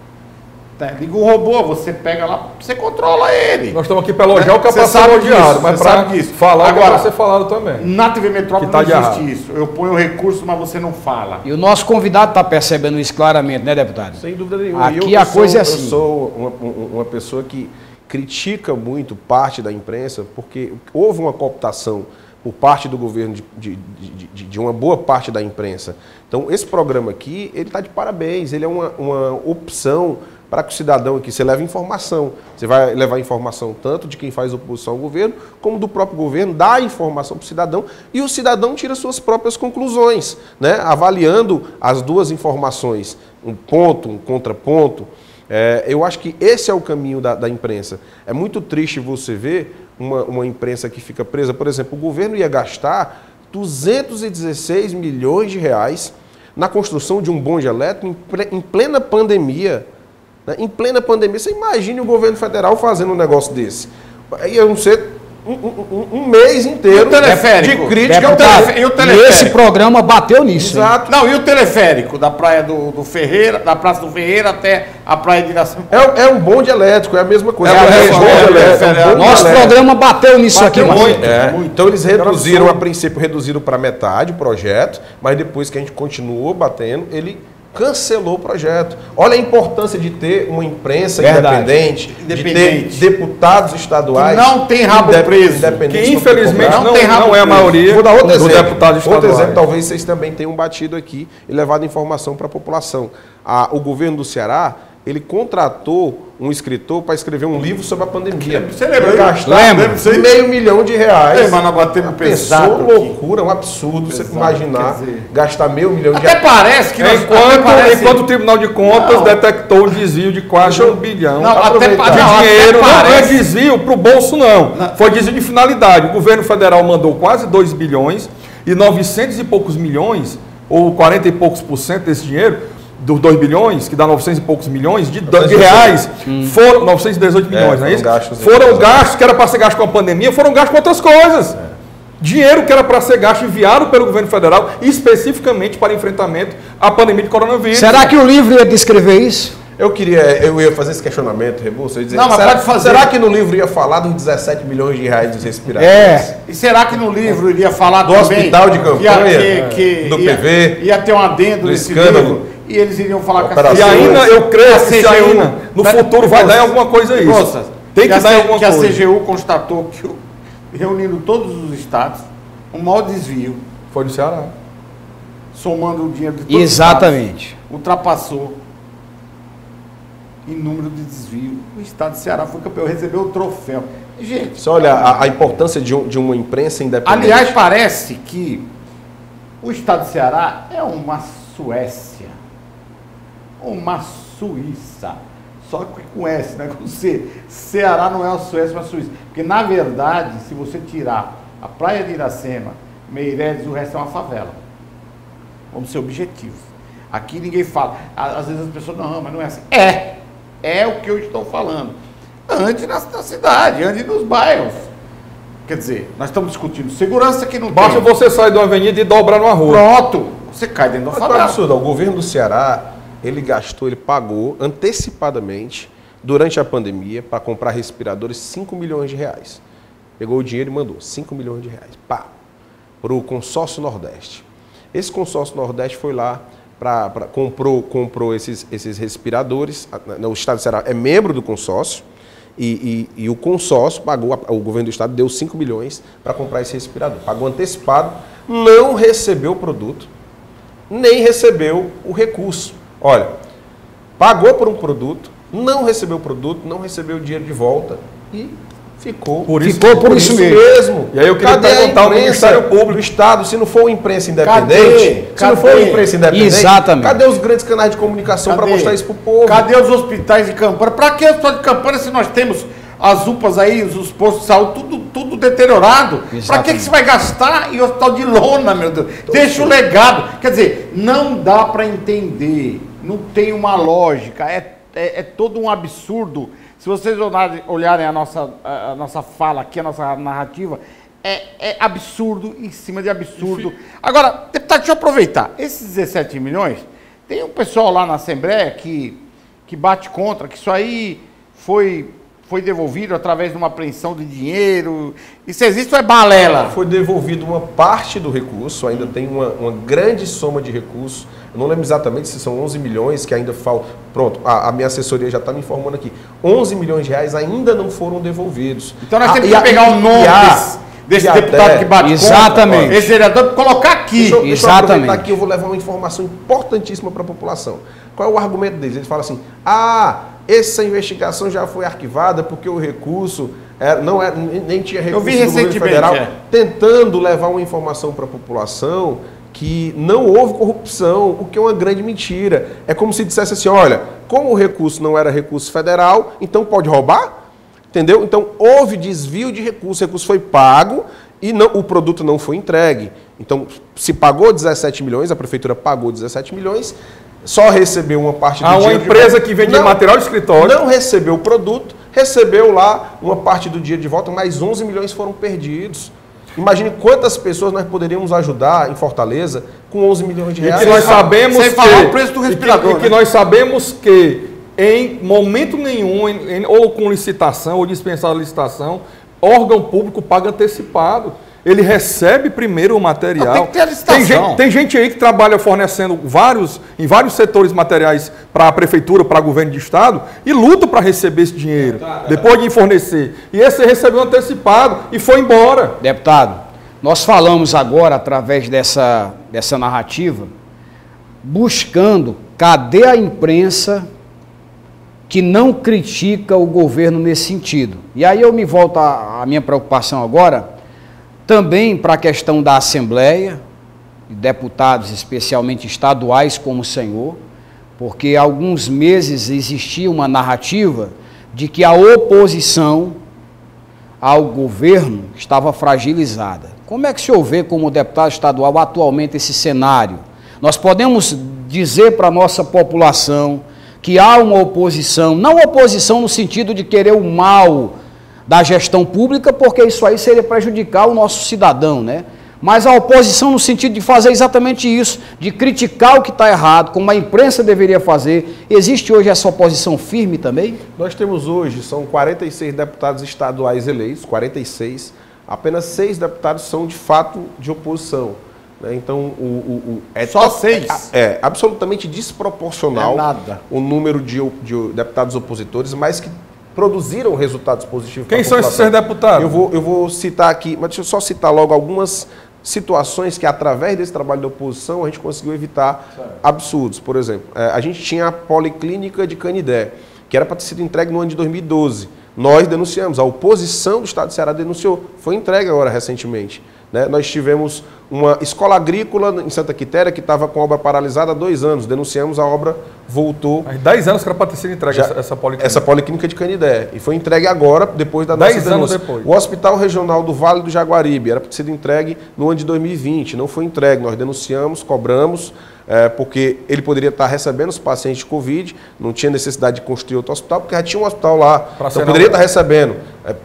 Liga um robô, você pega lá, você controla ele. Nós estamos aqui para elogiar o capacitador diário, mas para falar agora, para ser falado também. Na TV Metrópole não existe isso. Eu ponho o recurso, mas você não fala. E o nosso convidado está percebendo isso claramente, né, deputado? Sem dúvida nenhuma. Aqui a coisa é assim. Eu sou uma pessoa que critica muito parte da imprensa, porque houve uma cooptação por parte do governo de uma boa parte da imprensa. Então, esse programa aqui, ele está de parabéns. Ele é uma opção para que o cidadão aqui, você leve informação. Você vai levar informação tanto de quem faz oposição ao governo, como do próprio governo, dá informação para o cidadão, e o cidadão tira suas próprias conclusões, né? Avaliando as duas informações, um ponto, um contraponto. Eu acho que esse é o caminho da imprensa. É muito triste você ver uma imprensa que fica presa. Por exemplo, o governo ia gastar 216 milhões de reais na construção de um bonde elétrico em plena pandemia. Em plena pandemia, você imagine o governo federal fazendo um negócio desse. Aí eu não sei, um mês inteiro de crítica ao teleférico. E o teleférico? Esse programa bateu nisso. Exato. Não, e o teleférico da praia do Ferreira, da Praça do Ferreira até a praia de Iracema? É um bonde elétrico, é a mesma coisa. Nosso programa bateu nisso aqui. Então eles reduziram, a princípio, reduziram para metade o projeto, mas depois que a gente continuou batendo, ele cancelou o projeto. Olha a importância de ter uma imprensa independente, de ter deputados estaduais. Não tem rabo preso. Que infelizmente não é a maioria dos deputados estaduais. Outro exemplo, talvez vocês também tenham batido aqui e levado informação para a população. O governo do Ceará, ele contratou um escritor para escrever um livro sobre a pandemia. Você lembra? Lembra? R$500 mil. Mas nós batemos pesado. Loucura, um absurdo você imaginar gastar R$500 mil. Até parece que enquanto o Tribunal de Contas detectou o desvio de quase R$1 bilhão. Dinheiro não é desvio para o bolso, não. Foi desvio de finalidade. O governo federal mandou quase 2 bilhões e 900 e poucos milhões, ou 40 e poucos % desse dinheiro, dos 2 bilhões, que dá 900 e poucos milhões de reais, foram 918 milhões, não é isso? Foram gastos que era para ser gasto com a pandemia, foram gastos com outras coisas. Dinheiro que era para ser gasto enviado pelo governo federal, especificamente para enfrentamento à pandemia de coronavírus. Será que o livro ia descrever isso? Eu ia fazer esse questionamento, Rebouça. Será que no livro ia falar dos 17 milhões de reais dos respiradores? E será que no livro iria falar do hospital de campanha, do PV, ia ter um adendo do escândalo? E eles iriam falar com a CGU. E ainda eu creio que se ainda no futuro vai dar em alguma coisa isso. Tem que dar em alguma coisa. Que a CGU constatou que, reunindo todos os estados, o maior desvio foi do Ceará. Somando o dinheiro de todos Exatamente. Os estados, ultrapassou em número de desvio. O estado de Ceará foi campeão, recebeu o troféu. Gente, você olha a importância de uma imprensa independente. Aliás, parece que o estado de Ceará é uma Suécia, uma Suíça, só que com S, né? Com C. Ceará não é a Suécia, mas a Suíça. Porque, na verdade, se você tirar a praia de Iracema, Meireles, o resto é uma favela. Vamos ser objetivos. Aqui ninguém fala. Às vezes as pessoas, não, mas não é assim. É o que eu estou falando. Ande na cidade, ande nos bairros. Quer dizer, nós estamos discutindo segurança que não tem. Basta você sair de uma avenida e dobrar numa rua. Pronto, você cai dentro da favela. É absurdo. O governo do Ceará, ele pagou antecipadamente, durante a pandemia, para comprar respiradores, R$5 milhões. Pegou o dinheiro e mandou R$5 milhões. Pá, para o consórcio Nordeste. Esse consórcio Nordeste foi lá, comprou esses respiradores. O estado do Ceará é membro do consórcio e o consórcio pagou, o governo do estado deu R$5 milhões para comprar esse respirador. Pagou antecipado, não recebeu o produto, nem recebeu o recurso. Olha, pagou por um produto, não recebeu o produto, não recebeu o dinheiro de volta e ficou por isso mesmo. E aí eu queria perguntar ao Ministério Público do Estado, se não for uma imprensa independente, Exatamente. Cadê os grandes canais de comunicação para mostrar isso para o povo? Cadê os hospitais de campanha? Para que hospital de campanha se nós temos as UPAs aí, os postos de saúde, tudo deteriorado? Para que você vai gastar em hospital de lona, meu Deus? Deixa o legado. Quer dizer, não dá para entender, não tem uma lógica, é todo um absurdo. Se vocês olharem a nossa fala aqui, a nossa narrativa, é absurdo em cima de absurdo. Agora, deputado, deixa eu aproveitar. Esses 17 milhões, tem um pessoal lá na Assembleia que bate contra, que isso aí foi devolvido através de uma apreensão de dinheiro. Isso existe ou é balela? Foi devolvido uma parte do recurso, ainda tem uma grande soma de recursos. Eu não lembro exatamente se são 11 milhões que ainda faltam. Pronto, a minha assessoria já está me informando aqui. 11 milhões de reais ainda não foram devolvidos. Então nós temos que pegar o nome desse deputado que bate contra, esse vereador, e colocar aqui. Deixa eu aproveitar aqui, eu vou levar uma informação importantíssima para a população. Qual é o argumento deles? Eles falam assim, essa investigação já foi arquivada porque o recurso nem tinha recurso do governo federal, tentando levar uma informação para a população que não houve corrupção, o que é uma grande mentira. É como se dissesse assim, olha, como o recurso não era recurso federal, então pode roubar? Entendeu? Então houve desvio de recurso, o recurso foi pago e o produto não foi entregue. Então se pagou 17 milhões, a prefeitura pagou 17 milhões, só recebeu uma parte do dinheiro. Uma empresa que vende material de escritório. Não recebeu o produto, recebeu lá uma parte do dinheiro de volta, mas 11 milhões foram perdidos. Imagine quantas pessoas nós poderíamos ajudar em Fortaleza com 11 milhões de reais. E que nós sabemos sem falar o preço do respirador. E que nós sabemos que em momento nenhum, ou com licitação, ou dispensar a licitação, órgão público paga antecipado. ele recebe primeiro o material. Tem que ter a licitação. Tem gente aí que trabalha fornecendo em vários setores materiais para a prefeitura, para o governo de estado, e luta para receber esse dinheiro, depois de fornecer. E esse recebeu antecipado e foi embora. Deputado, nós falamos agora, através dessa narrativa, buscando cadê a imprensa que não critica o governo nesse sentido. E aí eu me volto à minha preocupação agora, também para a questão da Assembleia, de deputados especialmente estaduais como o senhor, porque há alguns meses existia uma narrativa de que a oposição ao governo estava fragilizada. Como é que o senhor vê como deputado estadual atualmente esse cenário? Nós podemos dizer para a nossa população que há uma oposição, não oposição no sentido de querer o mal da gestão pública, porque isso aí seria prejudicar o nosso cidadão, né? Mas a oposição no sentido de fazer exatamente isso, de criticar o que está errado, como a imprensa deveria fazer. Existe hoje essa oposição firme também? Nós temos hoje, são 46 deputados estaduais eleitos, 46, apenas 6 deputados são de fato de oposição. Então, só 6? É absolutamente desproporcional o número de deputados opositores, mas que produziram resultados positivos. Quem são esses 6 deputados? Eu vou citar aqui, mas deixa eu só citar logo algumas situações que, através desse trabalho da oposição, a gente conseguiu evitar absurdos. Por exemplo, a gente tinha a Policlínica de Canidé, que era para ter sido entregue no ano de 2012. Nós denunciamos, a oposição do Estado de Ceará denunciou, foi entregue agora recentemente. Nós tivemos uma escola agrícola em Santa Quitéria que estava com a obra paralisada há 2 anos. Denunciamos, a obra voltou. Há 10 anos que era para ter sido entregue essa policlínica. Essa policlínica de Canidé. E foi entregue agora, depois da nossa denúncia. 10 anos depois. O Hospital Regional do Vale do Jaguaribe era para ter sido entregue no ano de 2020. Não foi entregue. Nós denunciamos, cobramos, porque ele poderia estar recebendo os pacientes de Covid, não tinha necessidade de construir outro hospital, porque já tinha um hospital lá. Então poderia estar recebendo.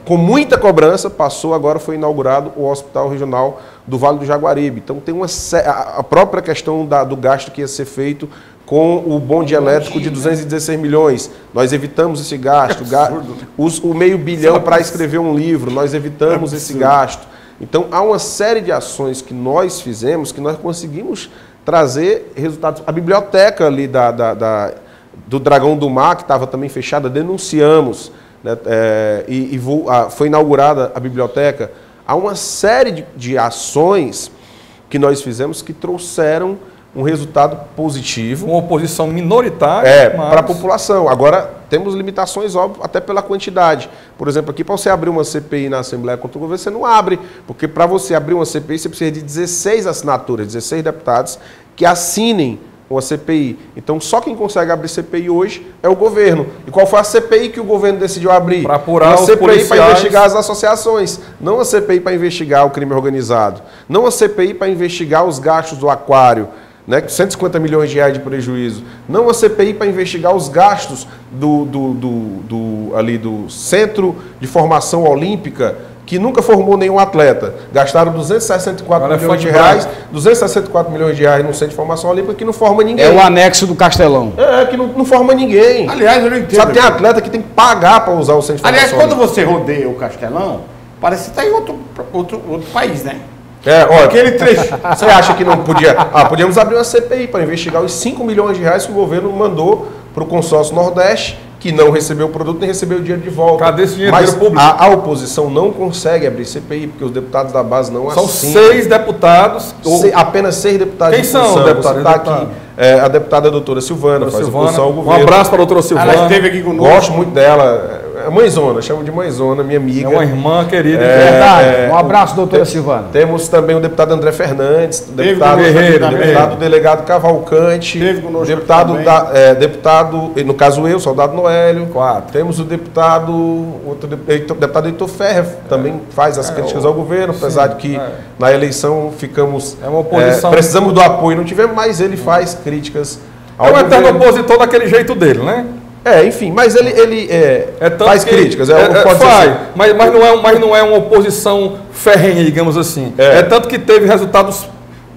Com muita cobrança, agora foi inaugurado o Hospital Regional do Vale do Jaguaribe. Então tem a própria questão do gasto que ia ser feito com o bonde elétrico de 216 milhões. Nós evitamos esse gasto. O meio bilhão para escrever um livro, nós evitamos esse gasto. Então há uma série de ações que nós fizemos, que nós conseguimos trazer resultados. A biblioteca ali do Dragão do Mar, que estava também fechada, denunciamos, né, foi inaugurada a biblioteca. Há uma série de ações que nós fizemos que trouxeram um resultado positivo. Uma oposição minoritária. Para a população. Agora, temos limitações, óbvio, até pela quantidade. Por exemplo, aqui, para você abrir uma CPI na Assembleia contra o governo, você não abre. Porque para você abrir uma CPI, você precisa de 16 assinaturas, 16 deputados que assinem uma CPI. Então, só quem consegue abrir CPI hoje é o governo. E qual foi a CPI que o governo decidiu abrir? Para apurar uma os CPI policiais. para investigar as associações. Não a CPI para investigar o crime organizado. Não a CPI para investigar os gastos do aquário, né, 150 milhões de reais de prejuízo. Não a CPI para investigar os gastos ali do Centro de Formação Olímpica, que nunca formou nenhum atleta. Gastaram 264 milhões de reais, 264 milhões de reais no Centro de Formação Olímpica, que não forma ninguém. É o anexo do Castelão. Que não forma ninguém. Aliás, eu não entendo. Sabe, tem atleta que tem que pagar para usar o Centro de Formação Olímpica. Aliás, quando Olímpica. você rodeia o Castelão, parece que está em outro país, né? Olha, aquele trecho. Você acha que não podia? Podíamos abrir uma CPI para investigar os 5 milhões de reais que o governo mandou para o consórcio Nordeste, que não recebeu o produto nem recebeu o dinheiro de volta. Cadê esse dinheiro Mas público? a oposição não consegue abrir CPI, porque os deputados da base não São assinam. 6 deputados. Apenas 6 deputados. Quem são os deputados? Está aqui a deputada doutora Silvana, faz oposição ao governo. Um abraço para a doutora Silvana. Ela esteve aqui conosco. Gosto muito dela. É mãezona, chamo de mãezona, minha amiga. É uma irmã querida. Verdade. Um abraço, doutora Silvana. Temos também o deputado André Fernandes, deputado delegado Cavalcante, teve conosco deputado, no caso eu, soldado Noélio. 4. Temos o deputado Heitor Ferrer, também faz as críticas ao governo, apesar de que na eleição ficamos. É uma oposição. Precisamos do apoio, não tivemos, mas ele faz críticas ao governo. É um eterno opositor daquele jeito dele, né? Enfim, mas ele faz críticas. Mas não é uma oposição ferrenha, digamos assim. É tanto que teve resultados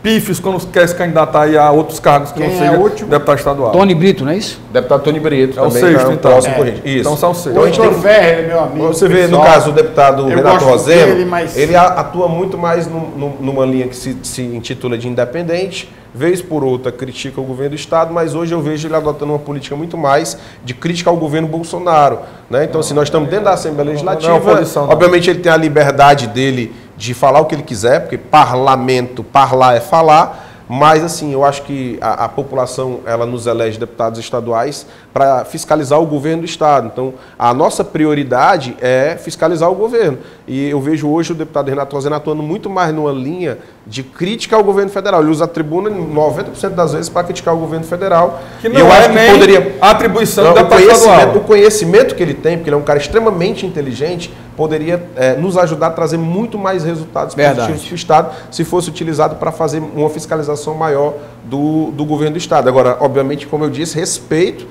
pífios quando quer se candidatar aí a outros cargos que não seja deputado estadual. Tony Brito, não é isso? Deputado Tony Brito. É o também, sexto, né? então. Próximo corrente. Isso. Então são seis. O Heitor Ferrer, meu amigo. Você vê, no caso, o deputado Renato Roseno, ele atua muito mais numa linha que se intitula de independente, vez por outra critica o governo do Estado, mas hoje eu vejo ele adotando uma política muito mais de crítica ao governo Bolsonaro. Né? Então, assim, nós estamos dentro da Assembleia Legislativa, obviamente ele tem a liberdade dele de falar o que ele quiser, porque parlamento, parlar é falar, mas assim, eu acho que a população, ela nos elege deputados estaduais para fiscalizar o governo do Estado. Então, a nossa prioridade é fiscalizar o governo. E eu vejo hoje o deputado Renato Roseno atuando muito mais numa linha de crítica ao governo federal. Ele usa a tribuna 90% das vezes para criticar o governo federal. Que não eu acho que poderia a atribuição do deputado estadual. O conhecimento que ele tem, porque ele é um cara extremamente inteligente, poderia nos ajudar a trazer muito mais resultados positivos para o Estado se fosse utilizado para fazer uma fiscalização maior do governo do Estado. Agora, obviamente, como eu disse, respeito,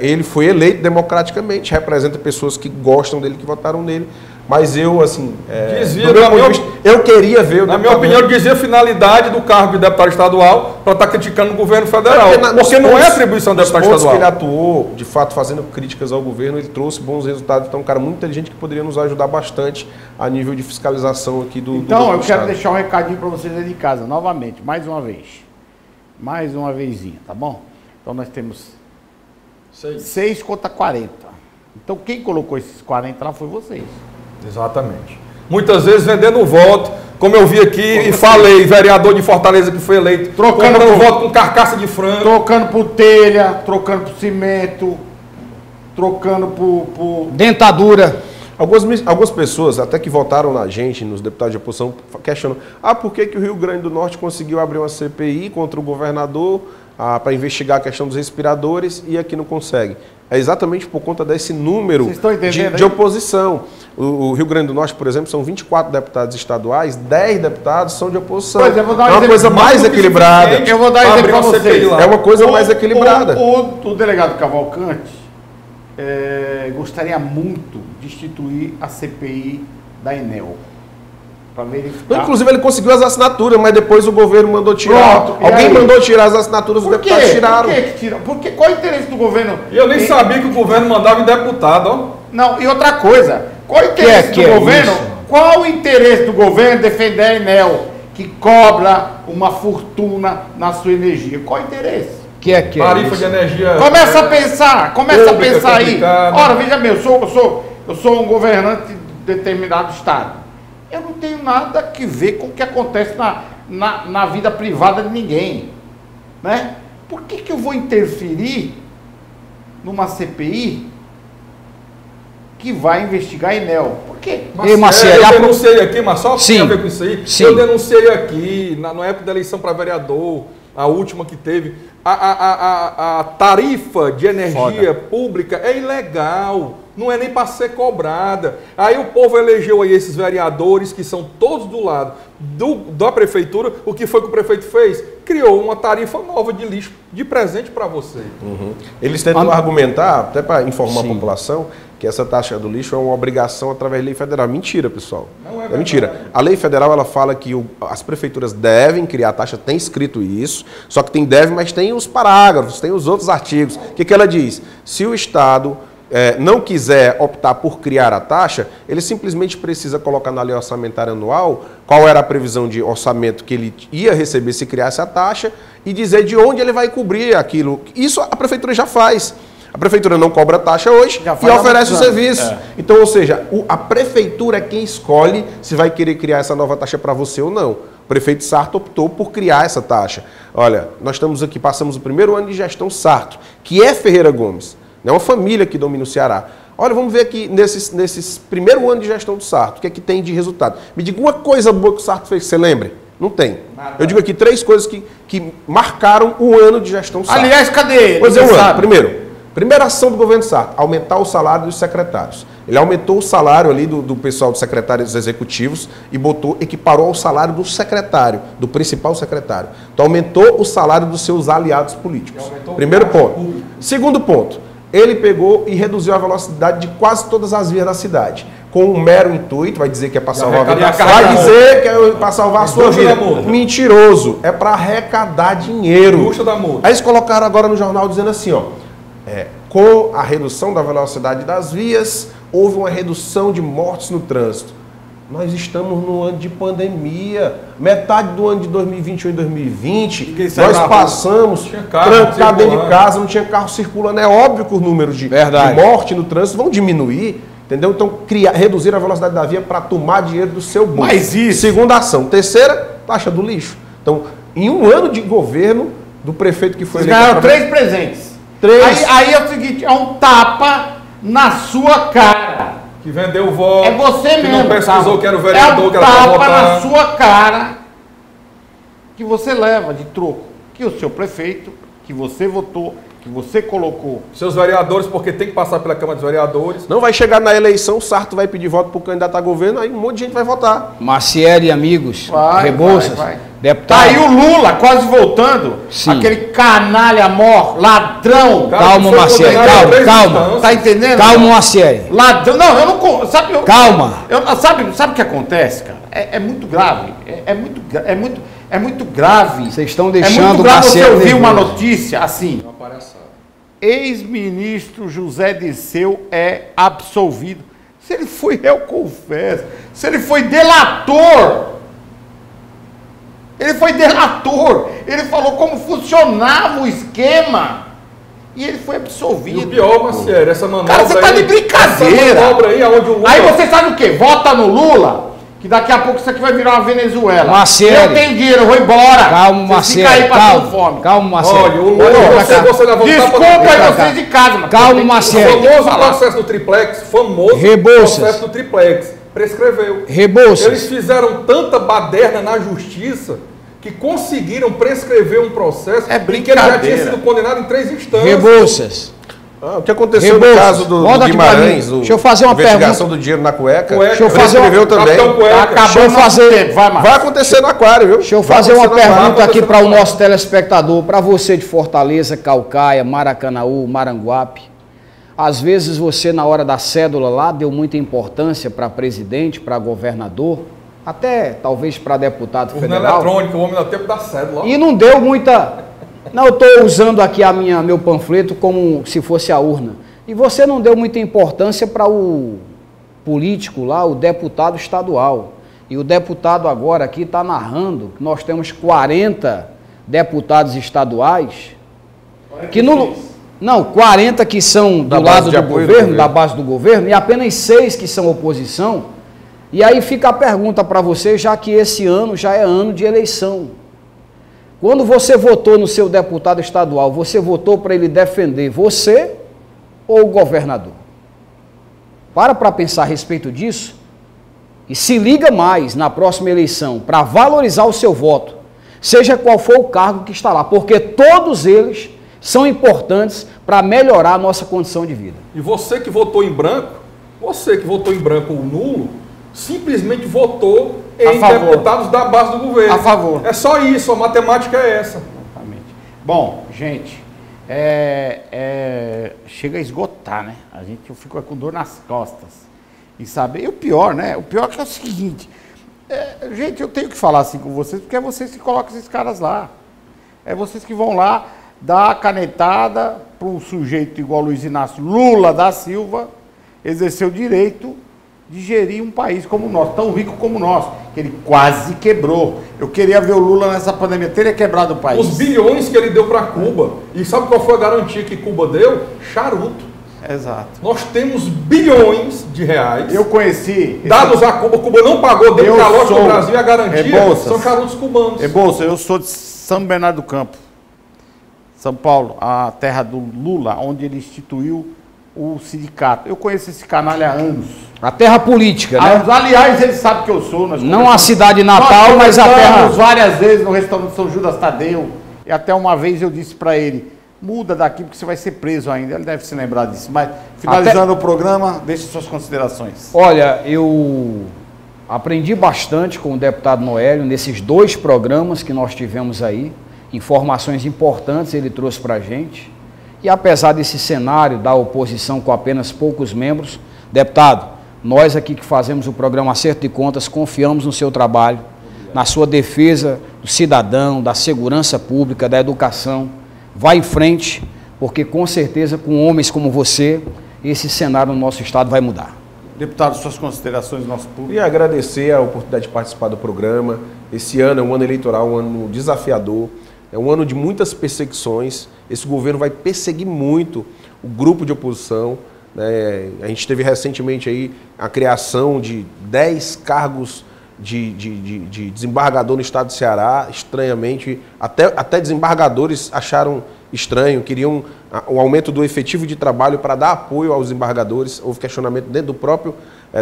ele foi eleito democraticamente, representa pessoas que gostam dele, que votaram nele, mas eu, assim, eu queria ver... Na minha opinião, dizia a finalidade do cargo de deputado estadual para estar criticando o governo federal, porque não é atribuição do deputado estadual. Que ele atuou, de fato, fazendo críticas ao governo, ele trouxe bons resultados, então é um cara muito inteligente que poderia nos ajudar bastante a nível de fiscalização aqui do Então, eu quero Estado. deixar um recadinho para vocês aí de casa, novamente, mais uma vezinha, tá bom? Então, nós temos 6 contra 40. Então, quem colocou esses 40 lá foi vocês. Exatamente. Muitas vezes vendendo o voto, como eu vi aqui e falei, vereador de Fortaleza que foi eleito, trocando o voto com carcaça de frango. Trocando por telha, trocando por cimento, trocando por... Dentadura. Algumas pessoas, até que votaram na gente, nos deputados de oposição, questionam, por que o Rio Grande do Norte conseguiu abrir uma CPI contra o governador para investigar a questão dos respiradores e aqui não consegue? É exatamente por conta desse número de oposição. O Rio Grande do Norte, por exemplo, são 24 deputados estaduais, 10 deputados são de oposição. Pois, eu vou dar é uma coisa mais equilibrada. Eu vou dar exemplo para vocês. É uma coisa mais equilibrada. O delegado Cavalcante gostaria muito de instituir a CPI da Enel. Para verificar. Inclusive, ele conseguiu as assinaturas, mas depois o governo mandou tirar. Pronto, alguém mandou tirar as assinaturas, os deputados tiraram. Por que tiram? Porque qual é o interesse do governo? Eu nem sabia que o governo mandava em deputado, ó. Não, e outra coisa, qual é o interesse do governo? Qual o interesse do governo defender a Enel, que cobra uma fortuna na sua energia? Qual o interesse? Tarifa de energia. Começa a pensar aí. Ora, veja bem, eu sou um governante de determinado estado. Eu não tenho nada que ver com o que acontece na vida privada de ninguém. Né? Por que eu vou interferir numa CPI que vai investigar a Enel? Por quê? Eu denunciei aqui, mas só tem a ver com isso aí. Sim. Eu denunciei aqui, na época da eleição para vereador, a última que teve, a tarifa de energia pública é ilegal. Não é nem para ser cobrada. Aí o povo elegeu aí esses vereadores que são todos do lado da prefeitura. O que foi que o prefeito fez? Criou uma tarifa nova de lixo de presente para você. Eles tentam argumentar, até para informar a população, que essa taxa do lixo é uma obrigação através da lei federal. Mentira, pessoal. Não é mentira. A lei federal, ela fala que as prefeituras devem criar a taxa, tem escrito isso, só que tem deve, mas tem os parágrafos, tem os outros artigos. O que ela diz? Se o Estado não quiser optar por criar a taxa, ele simplesmente precisa colocar na lei orçamentária anual qual era a previsão de orçamento que ele ia receber se criasse a taxa e dizer de onde ele vai cobrir aquilo. Isso a prefeitura já faz. A prefeitura não cobra taxa hoje e oferece o serviço. Então, ou seja, a prefeitura é quem escolhe se vai querer criar essa nova taxa para você ou não. O prefeito Sarto optou por criar essa taxa. Olha, nós estamos aqui, passamos o primeiro ano de gestão Sarto, que é Ferreira Gomes. É uma família que domina o Ceará. Olha, vamos ver aqui, nesses primeiro ano de gestão do Sarto, o que é que tem de resultado. Me diga uma coisa boa que o Sarto fez, que você lembre? Não tem. Eu digo aqui 3 coisas que marcaram o ano de gestão do Sarto. Aliás, cadê ele? Pois é, primeira ação do governo Sarto, aumentar o salário dos secretários. Ele aumentou o salário ali do pessoal dos secretários executivos e equiparou ao salário do secretário, do principal secretário. Então, aumentou o salário dos seus aliados políticos. Primeiro ponto. Segundo ponto. Ele pegou e reduziu a velocidade de quase todas as vias da cidade. com um mero intuito, vai dizer que é para salvar a vida, arrecadação. vai dizer que é para salvar a sua vida. da multa. Mentiroso, é para arrecadar dinheiro. Custa da multa. Aí eles colocaram agora no jornal dizendo assim, ó, com a redução da velocidade das vias, houve uma redução de mortes no trânsito. Nós estamos no ano de pandemia. Metade do ano de 2021 e 2020, nós passamos trancado dentro de casa, não tinha carro circulando. É óbvio que os números de morte no trânsito vão diminuir, entendeu? Então, reduzir a velocidade da via para tomar dinheiro do seu bolso. Mas isso... Segunda ação. Terceira, taxa do lixo. Então, em um ano de governo do prefeito que foi eleito... Ganharam 3 presentes. 3. Aí é o seguinte, é um tapa na sua cara. Que vendeu o voto. É você mesmo. Que não pesquisou que era o vereador, que era para votar. É um tapa na sua cara que você leva de troco. Que o seu prefeito, que você votou, que você colocou. Seus vereadores, porque tem que passar pela Câmara dos Vereadores. Não vai chegar na eleição, o Sarto vai pedir voto para o candidato a governo, aí um monte de gente vai votar. Maciel e amigos, Rebouças, deputado. Tá aí o Lula quase voltando. Sim. Aquele canalha mor, ladrão. Calma, Maciel, calma. Tá entendendo? Calma, Maciel. Ladrão. Não, eu não... Sabe, calma. Sabe o que acontece, cara? É muito grave. É muito grave. Vocês estão deixando o Maciel... Você ouvir uma notícia assim... Ex-ministro José Dirceu é absolvido. Se ele foi réu confesso, se ele foi delator, ele falou como funcionava o esquema e ele foi absolvido. E o pior, Maciel, essa manobra. Cara, você tá de brincadeira. Essa manobra aí, onde o Lula... Aí você sabe o quê? Vota no Lula, que daqui a pouco isso aqui vai virar uma Venezuela. Maciel, eu tenho dinheiro, eu vou embora. Calma, Maciel. Fica aí passando fome. Calma, Maciel. Olha, o Lula, você levantar... Desculpa aí vocês de casa, mano. Calma, Maciel. O famoso processo do triplex, processo do triplex, prescreveu. Rebouças. Eles fizeram tanta baderna na justiça que conseguiram prescrever um processo em que ele já tinha sido condenado em 3 instâncias. Rebouças. O que aconteceu no caso do Guimarães, deixa eu fazer uma investigação do dinheiro na cueca, deixa eu fazer também. Vai acontecer no Aquário, viu? Deixa eu fazer uma pergunta aqui para o nosso telespectador, para você de Fortaleza, Caucaia, Maracanaú, Maranguape. Às vezes você, na hora da cédula lá, deu muita importância para presidente, para governador, até talvez para deputado federal. Eletrônico, o homem dá tempo da cédula. E não deu muita... Não, eu estou usando aqui meu panfleto como se fosse a urna. E você não deu muita importância para o político lá, o deputado estadual. E o deputado agora aqui está narrando que nós temos 40 deputados estaduais. 40 que são do lado do governo, da base do governo, e apenas 6 que são oposição. E aí fica a pergunta para você, já que esse ano já é ano de eleição. Quando você votou no seu deputado estadual, você votou para ele defender você ou o governador? Para pensar a respeito disso e se liga mais na próxima eleição para valorizar o seu voto, seja qual for o cargo que está lá, porque todos eles são importantes para melhorar a nossa condição de vida. E você que votou em branco ou nulo, simplesmente votou em deputados da base do governo. A favor. É só isso, a matemática é essa. Exatamente. Bom, gente, chega a esgotar, né? Eu fico com dor nas costas em saber. E o pior, né? O pior é o seguinte, gente, eu tenho que falar assim com vocês, porque é vocês que colocam esses caras lá. É vocês que vão lá dar a canetada para um sujeito igual Luiz Inácio Lula da Silva exercer o direito de gerir um país como o nosso, tão rico como o nosso, que ele quase quebrou. Eu queria ver o Lula nessa pandemia, teria quebrado o país. Os bilhões que ele deu para Cuba, e sabe qual foi a garantia que Cuba deu? Charuto. Exato. Nós temos bilhões de reais. Eu conheci... dados a Cuba, Cuba não pagou, deu calote para o Brasil e a garantia são charutos cubanos. Eu sou de São Bernardo do Campo, São Paulo, a terra do Lula, onde ele instituiu o sindicato. Eu conheço esse canalha há anos. A terra política, né? Aliás, ele sabe que eu sou. Não a cidade natal, mas a terra... várias vezes no restaurante São Judas Tadeu, e até uma vez eu disse para ele, muda daqui porque você vai ser preso ainda. Ele deve se lembrar disso. Mas, finalizando o programa, deixe suas considerações. Olha, eu aprendi bastante com o deputado Noélio nesses 2 programas que nós tivemos aí. Informações importantes ele trouxe para a gente. E apesar desse cenário da oposição com apenas poucos membros, deputado, Nós aqui que fazemos o programa Acerto de Contas, confiamos no seu trabalho, na sua defesa do cidadão, da segurança pública, da educação. Vá em frente, porque com certeza com homens como você, esse cenário no nosso estado vai mudar. Deputado, suas considerações do nosso público. E agradecer a oportunidade de participar do programa. Esse ano é um ano eleitoral, um ano desafiador, é um ano de muitas perseguições. Esse governo vai perseguir muito o grupo de oposição, né? A gente teve recentemente aí a criação de 10 cargos de desembargador no estado do Ceará. Estranhamente, até desembargadores acharam estranho, queriam o aumento do efetivo de trabalho para dar apoio aos desembargadores. Houve questionamento dentro do próprio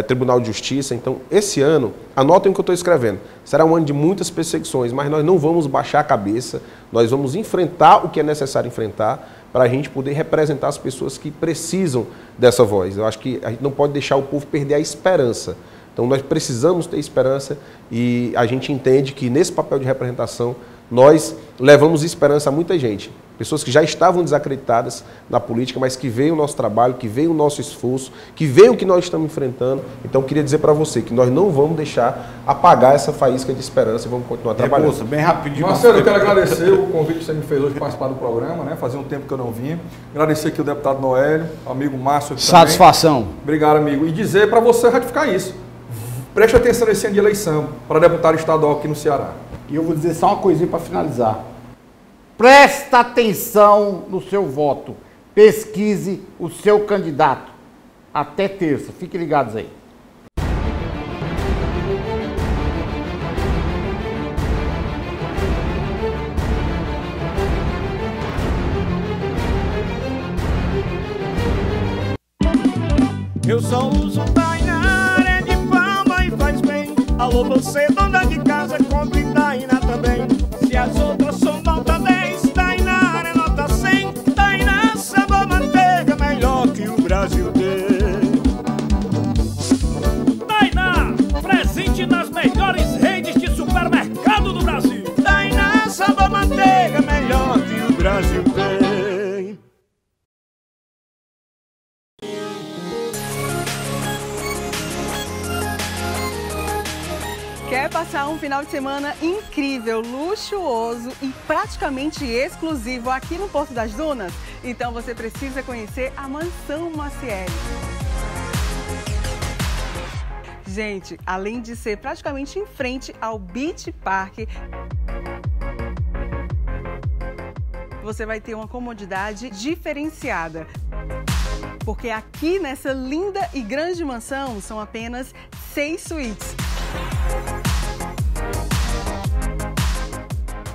Tribunal de Justiça. Então, esse ano, anotem o que eu estou escrevendo, será um ano de muitas perseguições, mas nós não vamos baixar a cabeça, nós vamos enfrentar o que é necessário enfrentar para a gente poder representar as pessoas que precisam dessa voz. Eu acho que a gente não pode deixar o povo perder a esperança. Então, nós precisamos ter esperança e a gente entende que nesse papel de representação nós levamos esperança a muita gente. Pessoas que já estavam desacreditadas na política, mas que veem o nosso trabalho, que veem o nosso esforço, que veem o que nós estamos enfrentando. Então, eu queria dizer para você que nós não vamos deixar apagar essa faísca de esperança e vamos continuar trabalhando. Rebouça, bem rapidinho. Marcelo, eu quero agradecer o convite que você me fez hoje de participar do programa, né? Fazia um tempo que eu não vinha. Agradecer aqui o deputado Noélio, amigo Márcio. Satisfação. Também. Obrigado, amigo. E dizer para você ratificar isso. Preste atenção nesse ano de eleição para deputado estadual aqui no Ceará. E eu vou dizer só uma coisinha para finalizar. Presta atenção no seu voto. Pesquise o seu candidato. Até terça. Fiquem ligados aí. Eu só uso Tainá, é de fama e faz bem. Alô, você dona de casa, compre Tainá também. Se as outras são nota 10, Tainá é nota 100. Tainá, sabor manteiga, melhor que o Brasil tem. Tainá, presente nas melhores redes de supermercado do Brasil. Tainá, sabor manteiga, melhor que o Brasil tem. Quer passar um final de semana incrível, luxuoso e praticamente exclusivo aqui no Porto das Dunas? Então você precisa conhecer a Mansão Maciel. Gente, além de ser praticamente em frente ao Beach Park, você vai ter uma comodidade diferenciada. Porque aqui nessa linda e grande mansão são apenas 6 suítes.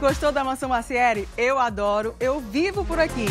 Gostou da Mansão Maciel? Eu adoro, eu vivo por aqui.